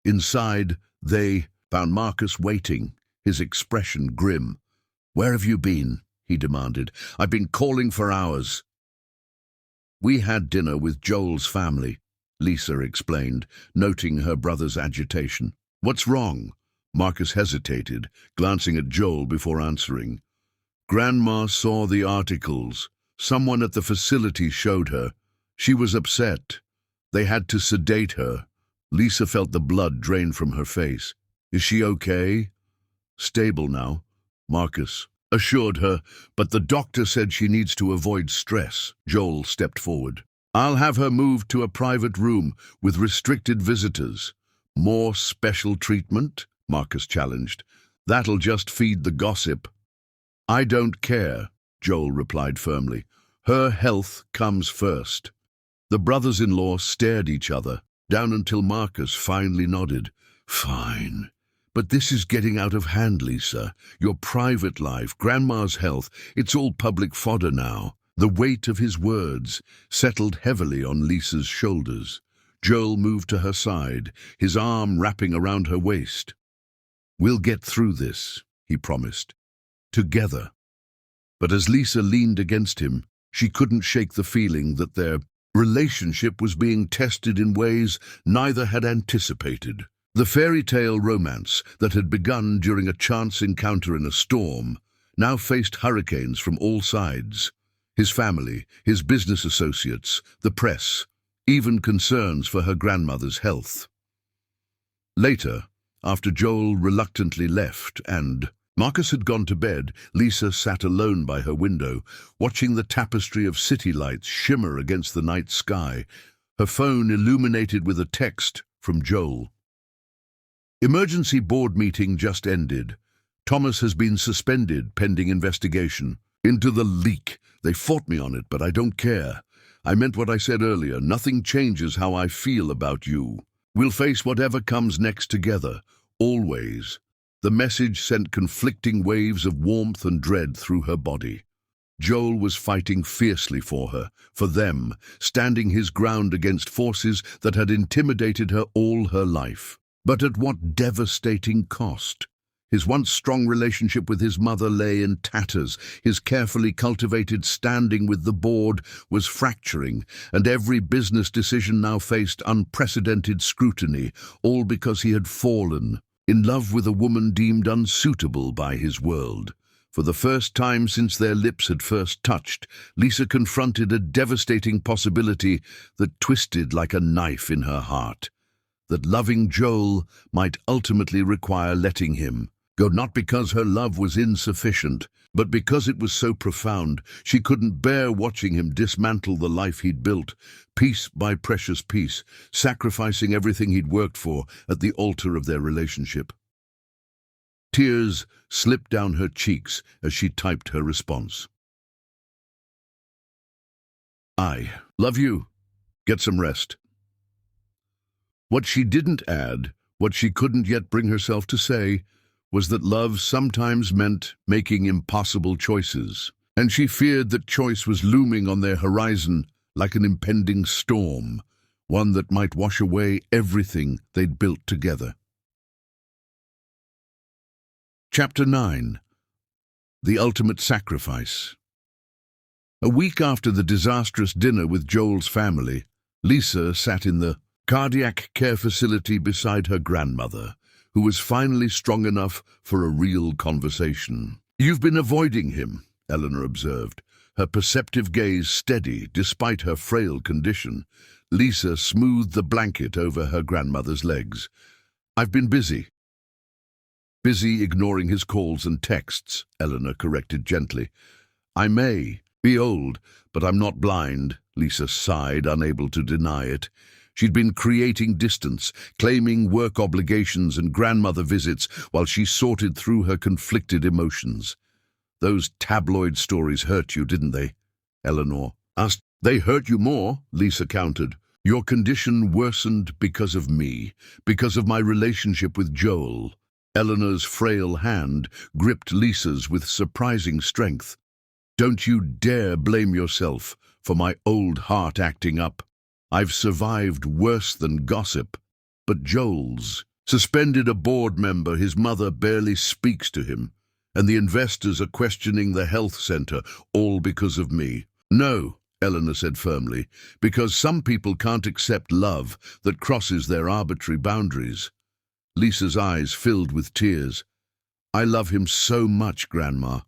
Inside, they found Marcus waiting, his expression grim. "Where have you been?" he demanded. "I've been calling for hours." "We had dinner with Joel's family," Lisa explained, noting her brother's agitation. "What's wrong?" Marcus hesitated, glancing at Joel before answering. "Grandma saw the articles. Someone at the facility showed her. She was upset. They had to sedate her." Lisa felt the blood drain from her face. "Is she okay?" "Stable now," Marcus assured her, "but the doctor said she needs to avoid stress." Joel stepped forward. "I'll have her moved to a private room with restricted visitors." "More special treatment?" Marcus challenged. "That'll just feed the gossip." "I don't care," Joel replied firmly. "Her health comes first." The brothers-in-law stared each other, down until Marcus finally nodded. "Fine. But this is getting out of hand, Lisa. Your private life, Grandma's health, it's all public fodder now." The weight of his words settled heavily on Lisa's shoulders. Joel moved to her side, his arm wrapping around her waist. "We'll get through this," he promised. "Together." But as Lisa leaned against him, she couldn't shake the feeling that their relationship was being tested in ways neither had anticipated. The fairy tale romance that had begun during a chance encounter in a storm now faced hurricanes from all sides. His family, his business associates, the press, even concerns for her grandmother's health. Later, after Joel reluctantly left and Marcus had gone to bed, Lisa sat alone by her window, watching the tapestry of city lights shimmer against the night sky, her phone illuminated with a text from Joel. "Emergency board meeting just ended. Thomas has been suspended pending investigation. Into the leak. They fought me on it, but I don't care. I meant what I said earlier. Nothing changes how I feel about you. We'll face whatever comes next together, always." The message sent conflicting waves of warmth and dread through her body. Joel was fighting fiercely for her, for them, standing his ground against forces that had intimidated her all her life. But at what devastating cost? His once strong relationship with his mother lay in tatters. His carefully cultivated standing with the board was fracturing, and every business decision now faced unprecedented scrutiny, all because he had fallen in love with a woman deemed unsuitable by his world. For the first time since their lips had first touched, Lisa confronted a devastating possibility that twisted like a knife in her heart. that loving Joel might ultimately require letting him go, not because her love was insufficient, but because it was so profound she couldn't bear watching him dismantle the life he'd built, piece by precious piece, sacrificing everything he'd worked for at the altar of their relationship. Tears slipped down her cheeks as she typed her response. I love you. Get some rest. What she didn't add, what she couldn't yet bring herself to say, was that love sometimes meant making impossible choices, and she feared that choice was looming on their horizon like an impending storm, one that might wash away everything they'd built together. Chapter 9. The Ultimate Sacrifice. A week after the disastrous dinner with Joel's family, Lisa sat in the cardiac care facility beside her grandmother, who was finally strong enough for a real conversation. "You've been avoiding him," Eleanor observed, her perceptive gaze steady despite her frail condition. Lisa smoothed the blanket over her grandmother's legs. "I've been busy." "Busy ignoring his calls and texts," Eleanor corrected gently. "I may be old, but I'm not blind," Lisa sighed, unable to deny it. She'd been creating distance, claiming work obligations and grandmother visits while she sorted through her conflicted emotions. "Those tabloid stories hurt you, didn't they?" Eleanor asked. "They hurt you more," Lisa countered. "Your condition worsened because of me, because of my relationship with Joel." Eleanor's frail hand gripped Lisa's with surprising strength. "Don't you dare blame yourself for my old heart acting up. I've survived worse than gossip. But Joel's suspended a board member, his mother barely speaks to him, and the investors are questioning the health center, all because of me." "No," Eleanor said firmly, "because some people can't accept love that crosses their arbitrary boundaries." Lisa's eyes filled with tears. "I love him so much, Grandma.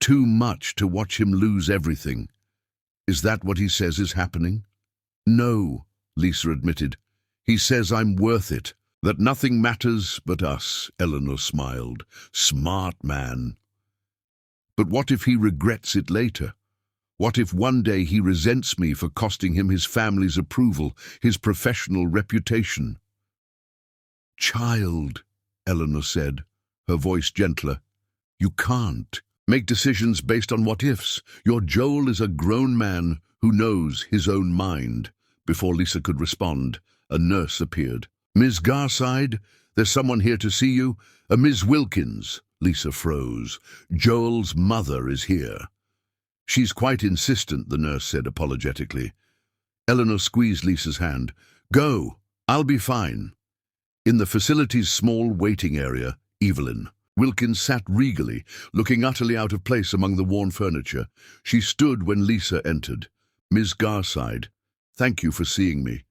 Too much to watch him lose everything." "Is that what he says is happening?" "No," Lisa admitted. "He says I'm worth it, that nothing matters but us," Eleanor smiled. "Smart man." "But what if he regrets it later? What if one day he resents me for costing him his family's approval, his professional reputation?" "Child," Eleanor said, her voice gentler, "you can't make decisions based on what-ifs. Your Joel is a grown man who knows his own mind." Before Lisa could respond, a nurse appeared. "Ms. Garside, there's someone here to see you." "Ms. Wilkins." Lisa froze. "Joel's mother is here." "She's quite insistent," the nurse said apologetically. Eleanor squeezed Lisa's hand. "Go, I'll be fine." In the facility's small waiting area, Evelyn Wilkins sat regally, looking utterly out of place among the worn furniture. She stood when Lisa entered. "Ms. Garside, thank you for seeing me."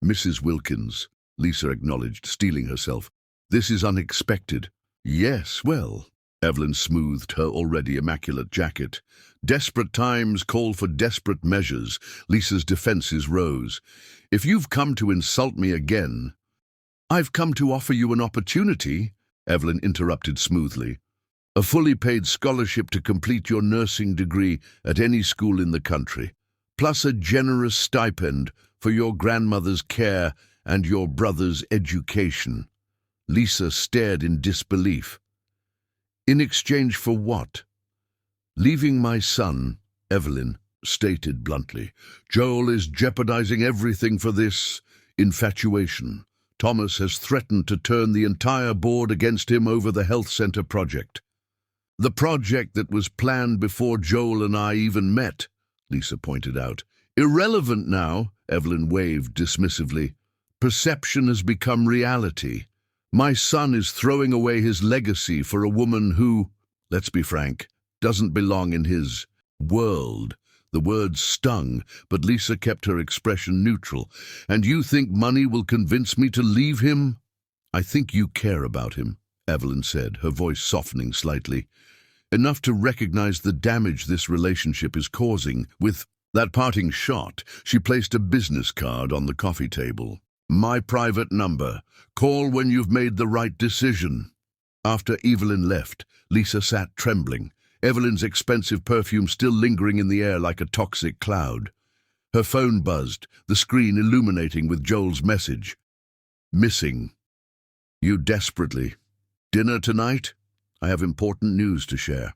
"Mrs. Wilkins," Lisa acknowledged, steeling herself. "This is unexpected." "Yes, well," Evelyn smoothed her already immaculate jacket. "Desperate times call for desperate measures." Lisa's defenses rose. "If you've come to insult me again—" "I've come to offer you an opportunity," Evelyn interrupted smoothly. "A fully paid scholarship to complete your nursing degree at any school in the country, plus a generous stipend for your grandmother's care and your brother's education." Lisa stared in disbelief. "In exchange for what?" "Leaving my son," Evelyn stated bluntly. "Joel is jeopardizing everything for this infatuation. Thomas has threatened to turn the entire board against him over the health center project." "The project that was planned before Joel and I even met," Lisa pointed out. "Irrelevant now," Evelyn waved dismissively. "Perception has become reality. My son is throwing away his legacy for a woman who, let's be frank, doesn't belong in his world." The words stung, but Lisa kept her expression neutral. "And you think money will convince me to leave him?" "I think you care about him," Evelyn said, her voice softening slightly. "Enough to recognize the damage this relationship is causing." With that parting shot, she placed a business card on the coffee table. My private number. Call when you've made the right decision. After Evelyn left, Lisa sat trembling, Evelyn's expensive perfume still lingering in the air like a toxic cloud. Her phone buzzed, the screen illuminating with Joel's message. Missing. You desperately. Dinner tonight? I have important news to share.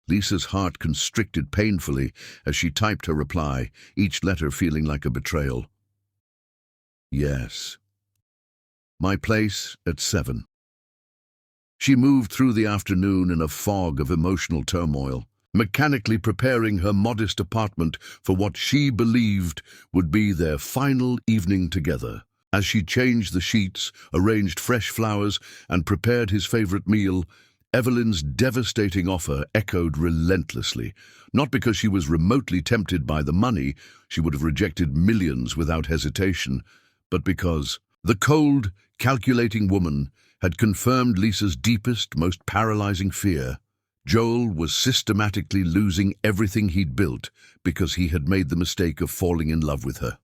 Lisa's heart constricted painfully as she typed her reply, each letter feeling like a betrayal. Yes. My place at 7. She moved through the afternoon in a fog of emotional turmoil, mechanically preparing her modest apartment for what she believed would be their final evening together. As she changed the sheets, arranged fresh flowers, and prepared his favorite meal, Evelyn's devastating offer echoed relentlessly. Not because she was remotely tempted by the money, she would have rejected millions without hesitation, but because the cold, calculating woman had confirmed Lisa's deepest, most paralyzing fear. Joel was systematically losing everything he'd built because he had made the mistake of falling in love with her.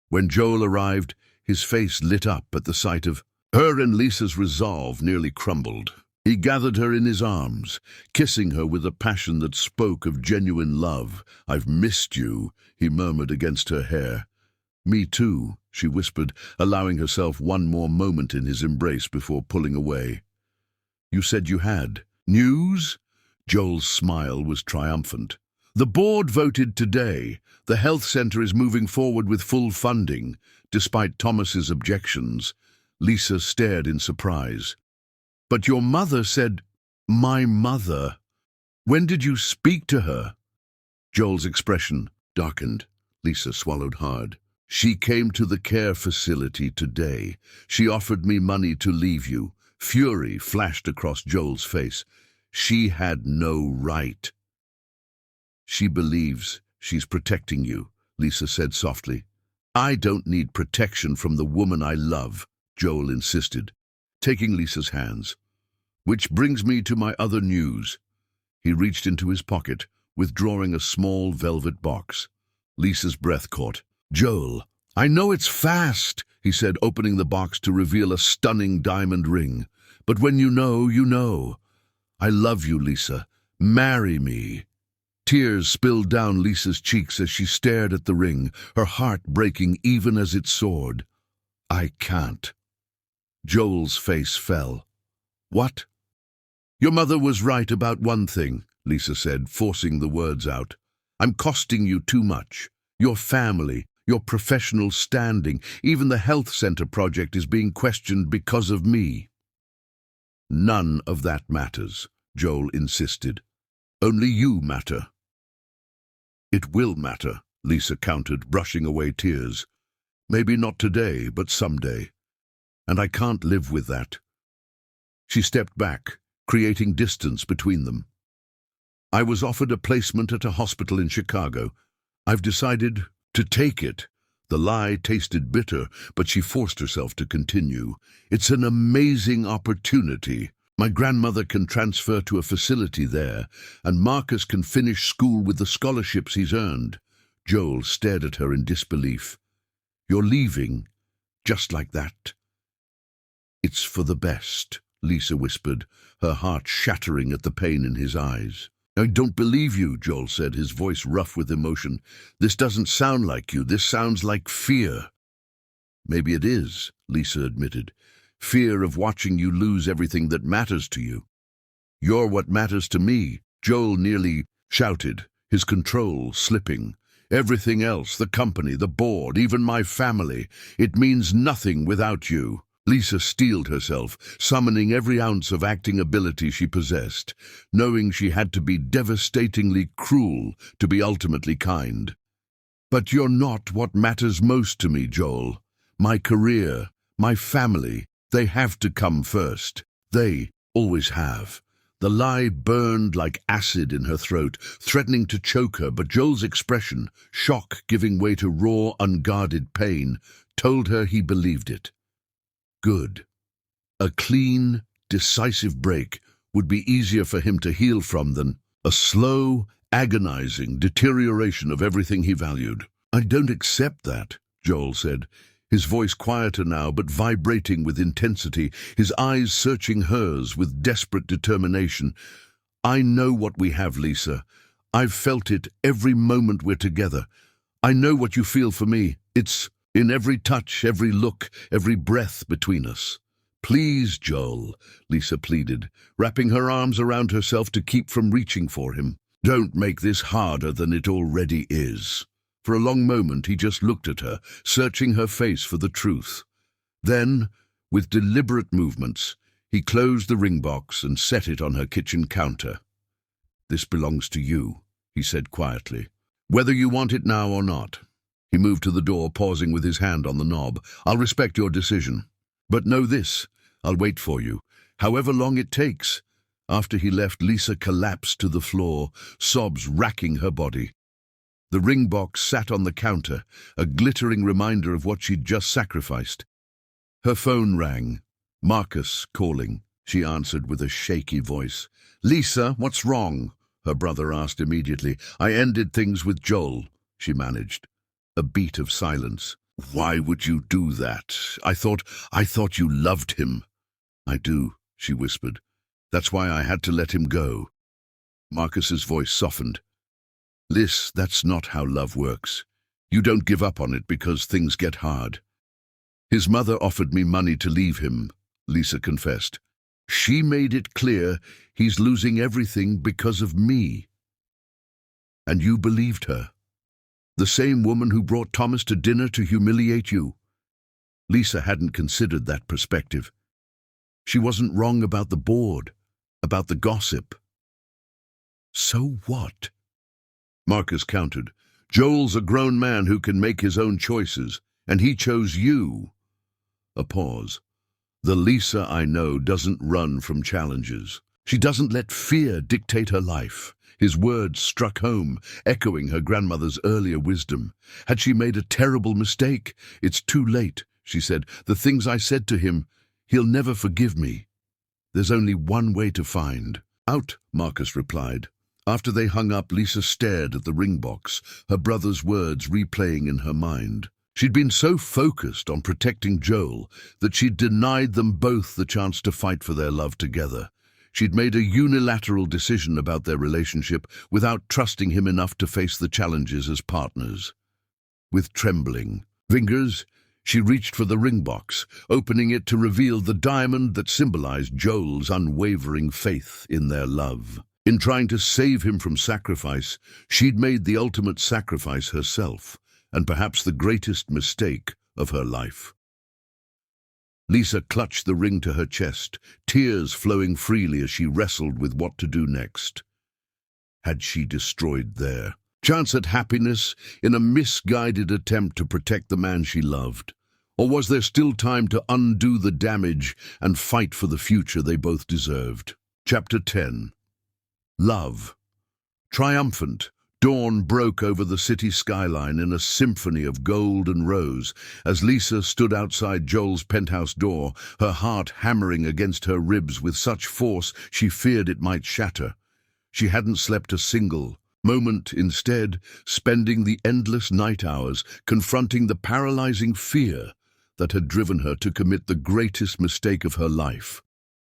When Joel arrived, his face lit up at the sight of her, and Lisa's resolve nearly crumbled. He gathered her in his arms, kissing her with a passion that spoke of genuine love. I've missed you, he murmured against her hair. Me too, she whispered, allowing herself one more moment in his embrace before pulling away. You said you had. News? Joel's smile was triumphant. The board voted today. The health center is moving forward with full funding. Despite Thomas's objections, Lisa stared in surprise. But your mother said, my mother. When did you speak to her? Joel's expression darkened. Lisa swallowed hard. She came to the care facility today. She offered me money to leave you. Fury flashed across Joel's face. She had no right. She believes she's protecting you, Lisa said softly. I don't need protection from the woman I love, Joel insisted, taking Lisa's hands. Which brings me to my other news. He reached into his pocket, withdrawing a small velvet box. Lisa's breath caught. Joel, I know it's fast, he said, opening the box to reveal a stunning diamond ring. But when you know, you know. I love you, Lisa. Marry me. Tears spilled down Lisa's cheeks as she stared at the ring, her heart breaking even as it soared. I can't. Joel's face fell. What? Your mother was right about one thing, Lisa said, forcing the words out. I'm costing you too much. Your family, your professional standing, even the health center project is being questioned because of me. None of that matters, Joel insisted. Only you matter. It will matter, Lisa countered, brushing away tears. Maybe not today, but someday. And I can't live with that. She stepped back, creating distance between them. I was offered a placement at a hospital in Chicago. I've decided to take it. The lie tasted bitter, but she forced herself to continue. It's an amazing opportunity. My grandmother can transfer to a facility there, and Marcus can finish school with the scholarships he's earned. Joel stared at her in disbelief. You're leaving, just like that? It's for the best, Lisa whispered, her heart shattering at the pain in his eyes. I don't believe you, Joel said, his voice rough with emotion. This doesn't sound like you. This sounds like fear. Maybe it is, Lisa admitted. Fear of watching you lose everything that matters to you. You're what matters to me, Joel nearly shouted, his control slipping. Everything else, the company, the board, even my family, it means nothing without you. Lisa steeled herself, summoning every ounce of acting ability she possessed, knowing she had to be devastatingly cruel to be ultimately kind. But you're not what matters most to me, Joel. My career, my family, they have to come first. They always have. The lie burned like acid in her throat, threatening to choke her, but Joel's expression, shock giving way to raw, unguarded pain, told her he believed it. Good. A clean, decisive break would be easier for him to heal from than a slow, agonizing deterioration of everything he valued. I don't accept that, Joel said. his voice quieter now but vibrating with intensity, his eyes searching hers with desperate determination. "I know what we have, Lisa. I've felt it every moment we're together. I know what you feel for me. It's in every touch, every look, every breath between us." "Please, Joel," Lisa pleaded, wrapping her arms around herself to keep from reaching for him. "Don't make this harder than it already is." For a long moment he just looked at her, searching her face for the truth. Then, with deliberate movements, he closed the ring box and set it on her kitchen counter. "This belongs to you," he said quietly, "whether you want it now or not." He moved to the door, pausing with his hand on the knob. "I'll respect your decision. But know this, I'll wait for you, however long it takes." After he left, Lisa collapsed to the floor, sobs racking her body. The ring box sat on the counter, a glittering reminder of what she'd just sacrificed. Her phone rang. Marcus calling. She answered with a shaky voice. "Lisa, what's wrong?" her brother asked immediately. "I ended things with Joel," she managed. A beat of silence. "Why would you do that? I thought you loved him." "I do," she whispered. "That's why I had to let him go." Marcus's voice softened. "Liz, that's not how love works. You don't give up on it because things get hard." "His mother offered me money to leave him," Lisa confessed. "She made it clear he's losing everything because of me." "And you believed her? The same woman who brought Thomas to dinner to humiliate you?" Lisa hadn't considered that perspective. She wasn't wrong about the board, about the gossip. So what? Marcus countered. "Joel's a grown man who can make his own choices, and he chose you." A pause. "The Lisa I know doesn't run from challenges. She doesn't let fear dictate her life." His words struck home, echoing her grandmother's earlier wisdom. Had she made a terrible mistake? "It's too late," she said. "The things I said to him, he'll never forgive me. There's only one way to find out," Marcus replied. After they hung up, Lisa stared at the ring box, her brother's words replaying in her mind. She'd been so focused on protecting Joel that she'd denied them both the chance to fight for their love together. She'd made a unilateral decision about their relationship without trusting him enough to face the challenges as partners. With trembling fingers, she reached for the ring box, opening it to reveal the diamond that symbolized Joel's unwavering faith in their love. In trying to save him from sacrifice, she'd made the ultimate sacrifice herself, and perhaps the greatest mistake of her life. Lisa clutched the ring to her chest, tears flowing freely as she wrestled with what to do next. Had she destroyed their chance at happiness in a misguided attempt to protect the man she loved? Or was there still time to undo the damage and fight for the future they both deserved? Chapter 10. Love. Triumphant, dawn broke over the city skyline in a symphony of gold and rose as Lisa stood outside Joel's penthouse door, her heart hammering against her ribs with such force she feared it might shatter. She hadn't slept a single moment, instead spending the endless night hours confronting the paralyzing fear that had driven her to commit the greatest mistake of her life,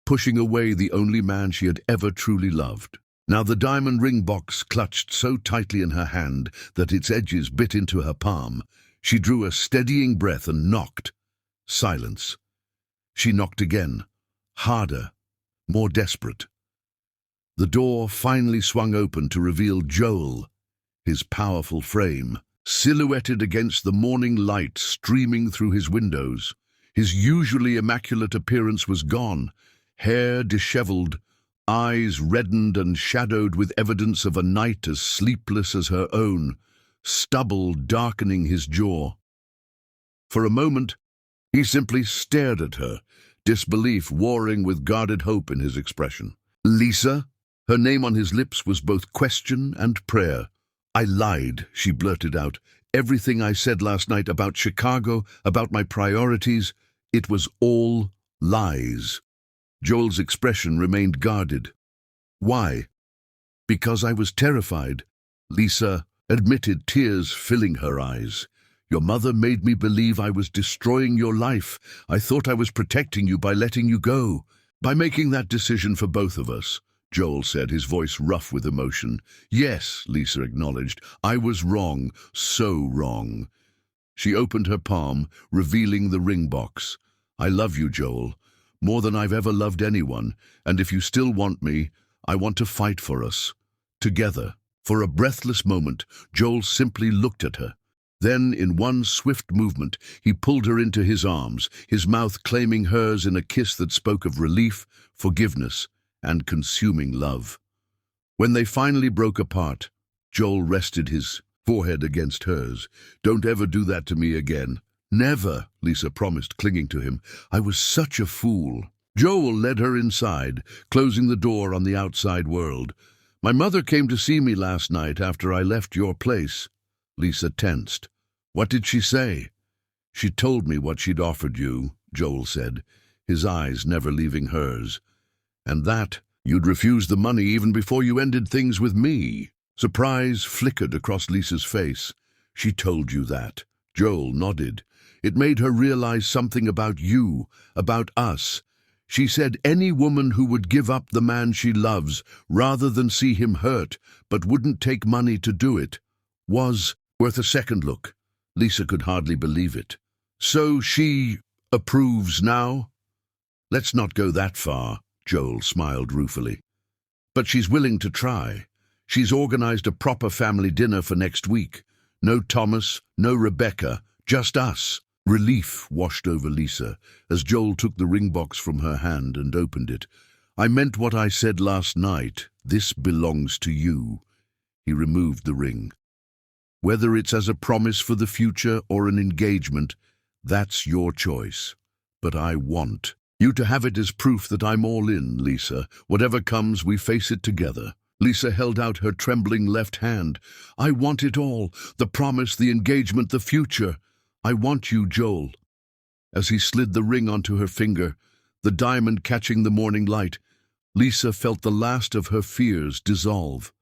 pushing away the only man she had ever truly loved. Now the diamond ring box clutched so tightly in her hand that its edges bit into her palm. She drew a steadying breath and knocked. Silence. She knocked again, harder, more desperate. The door finally swung open to reveal Joel, his powerful frame, silhouetted against the morning light streaming through his windows. His usually immaculate appearance was gone, hair disheveled, eyes reddened and shadowed with evidence of a night as sleepless as her own, stubble darkening his jaw. For a moment, he simply stared at her, disbelief warring with guarded hope in his expression. "Lisa?" Her name on his lips was both question and prayer. "I lied," she blurted out. "Everything I said last night about Chicago, about my priorities, it was all lies." Joel's expression remained guarded. "Why?" "Because I was terrified," Lisa admitted, tears filling her eyes. Your mother made me believe I was destroying your life. I thought I was protecting you by letting you go. By making that decision for both of us, Joel said, his voice rough with emotion. Yes, Lisa acknowledged. I was wrong, so wrong. She opened her palm, revealing the ring box. I love you, Joel, more than I've ever loved anyone, and if you still want me, I want to fight for us. Together. For a breathless moment, Joel simply looked at her. Then, in one swift movement, he pulled her into his arms, his mouth claiming hers in a kiss that spoke of relief, forgiveness, and consuming love. When they finally broke apart, Joel rested his forehead against hers. Don't ever do that to me again. Never, Lisa promised, clinging to him. I was such a fool. Joel led her inside, closing the door on the outside world. My mother came to see me last night after I left your place. Lisa tensed. What did she say? She told me what she'd offered you, Joel said, his eyes never leaving hers. And that you'd refuse the money even before you ended things with me. Surprise flickered across Lisa's face. She told you that. Joel nodded. It made her realize something about you, about us. She said any woman who would give up the man she loves rather than see him hurt, but wouldn't take money to do it, was worth a second look. Lisa could hardly believe it. So she approves now? Let's not go that far, Joel smiled ruefully. But she's willing to try. She's organized a proper family dinner for next week. No Thomas, no Rebecca, just us. Relief washed over Lisa as Joel took the ring box from her hand and opened it. I meant what I said last night. This belongs to you. He removed the ring. Whether it's as a promise for the future or an engagement, that's your choice. But I want you to have it as proof that I'm all in, Lisa. Whatever comes, we face it together. Lisa held out her trembling left hand. I want it all. The promise, the engagement, the future. I want you, Joel. As he slid the ring onto her finger, the diamond catching the morning light, Lisa felt the last of her fears dissolve.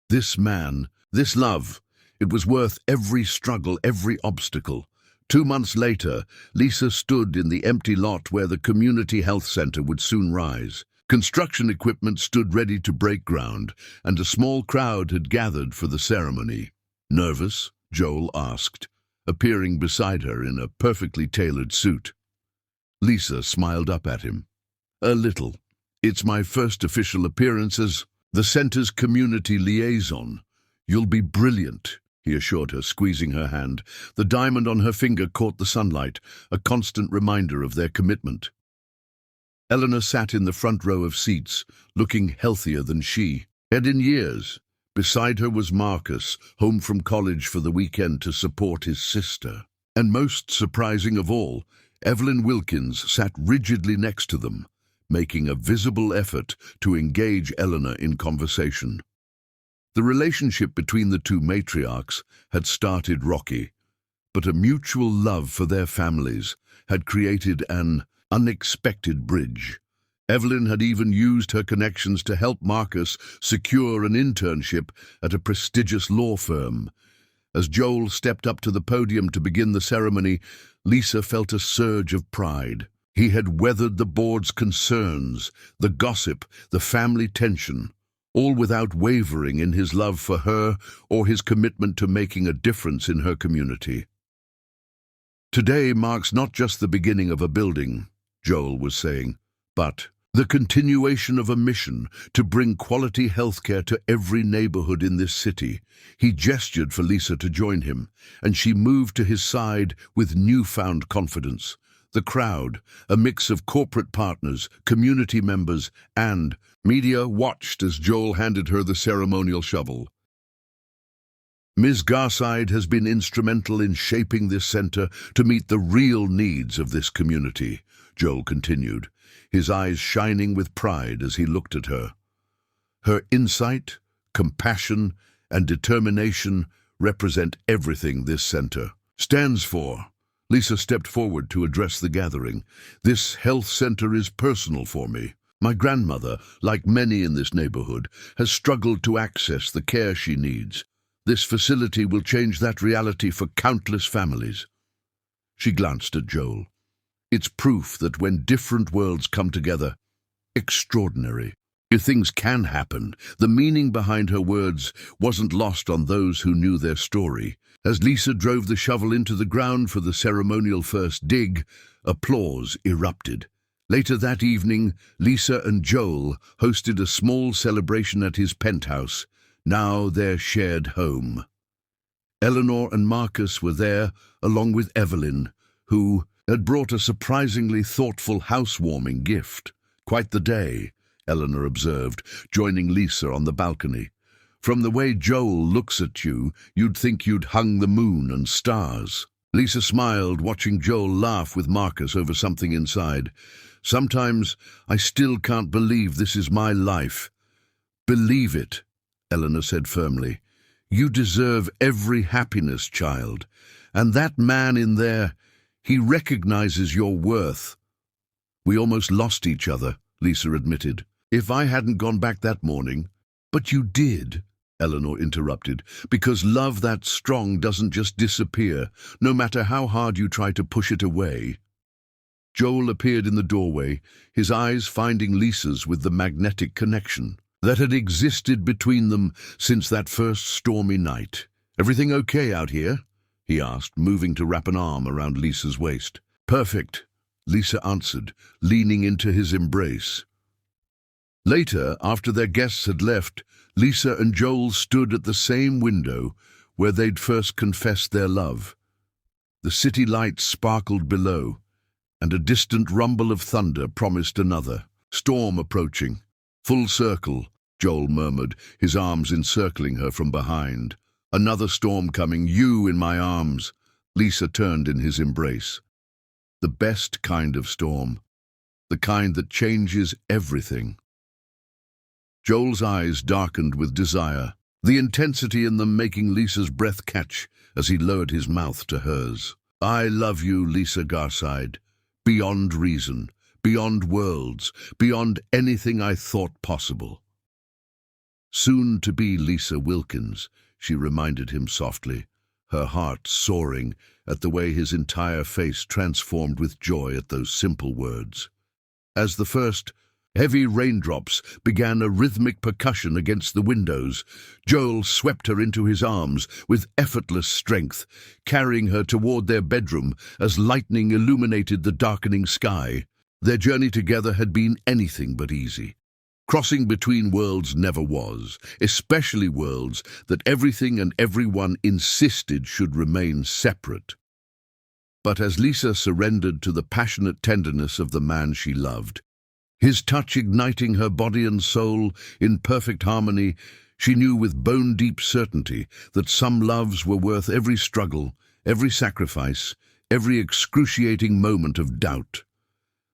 This man, this love, it was worth every struggle, every obstacle. 2 months later, Lisa stood in the empty lot where the community health center would soon rise. Construction equipment stood ready to break ground, and a small crowd had gathered for the ceremony. Nervous? Joel asked, appearing beside her in a perfectly tailored suit. Lisa smiled up at him. A little. It's my first official appearance as the center's community liaison. You'll be brilliant, he assured her, squeezing her hand. The diamond on her finger caught the sunlight, a constant reminder of their commitment. Eleanor sat in the front row of seats, looking healthier than she had in years. Beside her was Marcus, home from college for the weekend to support his sister. And most surprising of all, Evelyn Wilkins sat rigidly next to them, making a visible effort to engage Eleanor in conversation. The relationship between the two matriarchs had started rocky, but a mutual love for their families had created an unexpected bridge. Evelyn had even used her connections to help Marcus secure an internship at a prestigious law firm. As Joel stepped up to the podium to begin the ceremony, Lisa felt a surge of pride. He had weathered the board's concerns, the gossip, the family tension, all without wavering in his love for her or his commitment to making a difference in her community. Today marks not just the beginning of a building, Joel was saying, but the continuation of a mission to bring quality healthcare to every neighborhood in this city. He gestured for Lisa to join him, and she moved to his side with newfound confidence. The crowd, a mix of corporate partners, community members, and media, watched as Joel handed her the ceremonial shovel. Ms. Garside has been instrumental in shaping this center to meet the real needs of this community, Joel continued, his eyes shining with pride as he looked at her. Her insight, compassion, and determination represent everything this center stands for. Lisa stepped forward to address the gathering. This health center is personal for me. My grandmother, like many in this neighborhood, has struggled to access the care she needs. This facility will change that reality for countless families. She glanced at Joel. It's proof that when different worlds come together, extraordinary things can happen. The meaning behind her words wasn't lost on those who knew their story. As Lisa drove the shovel into the ground for the ceremonial first dig, applause erupted. Later that evening, Lisa and Joel hosted a small celebration at his penthouse, now their shared home. Eleanor and Marcus were there, along with Evelyn, who had brought a surprisingly thoughtful housewarming gift. Quite the day, Eleanor observed, joining Lisa on the balcony. From the way Joel looks at you, you'd think you'd hung the moon and stars. Lisa smiled, watching Joel laugh with Marcus over something inside. Sometimes I still can't believe this is my life. Believe it, Eleanor said firmly. You deserve every happiness, child. And that man in there, he recognizes your worth. We almost lost each other, Lisa admitted. If I hadn't gone back that morning. But you did, Eleanor interrupted, because love that strong doesn't just disappear, no matter how hard you try to push it away. Joel appeared in the doorway, his eyes finding Lisa's with the magnetic connection that had existed between them since that first stormy night. Everything okay out here? He asked, moving to wrap an arm around Lisa's waist. Perfect, Lisa answered, leaning into his embrace. Later, after their guests had left, Lisa and Joel stood at the same window where they'd first confessed their love. The city lights sparkled below, and a distant rumble of thunder promised another. Storm approaching. Full circle, Joel murmured, his arms encircling her from behind. Another storm coming, you in my arms. Lisa turned in his embrace. The best kind of storm. The kind that changes everything. Joel's eyes darkened with desire, the intensity in them making Lisa's breath catch as he lowered his mouth to hers. I love you, Lisa Garside, beyond reason, beyond worlds, beyond anything I thought possible. Soon to be Lisa Wilkins, she reminded him softly, her heart soaring at the way his entire face transformed with joy at those simple words. As the first heavy raindrops began a rhythmic percussion against the windows, Joel swept her into his arms with effortless strength, carrying her toward their bedroom as lightning illuminated the darkening sky. Their journey together had been anything but easy. Crossing between worlds never was, especially worlds that everything and everyone insisted should remain separate. But as Lisa surrendered to the passionate tenderness of the man she loved, his touch igniting her body and soul in perfect harmony, she knew with bone-deep certainty that some loves were worth every struggle, every sacrifice, every excruciating moment of doubt.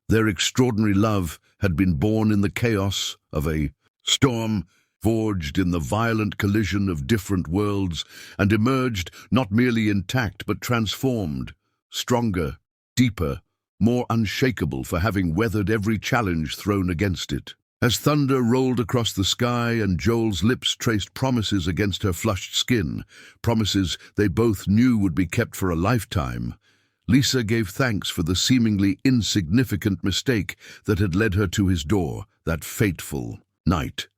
Their extraordinary love had been born in the chaos of a storm, forged in the violent collision of different worlds, and emerged not merely intact but transformed, stronger, deeper, more unshakable for having weathered every challenge thrown against it. As thunder rolled across the sky and Joel's lips traced promises against her flushed skin, promises they both knew would be kept for a lifetime, Lisa gave thanks for the seemingly insignificant mistake that had led her to his door that fateful night.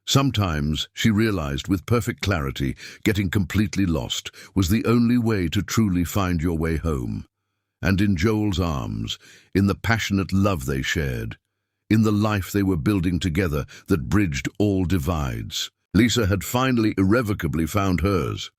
Sometimes, she realized with perfect clarity, getting completely lost was the only way to truly find your way home. And in Joel's arms, in the passionate love they shared, in the life they were building together that bridged all divides, Lisa had finally irrevocably found hers.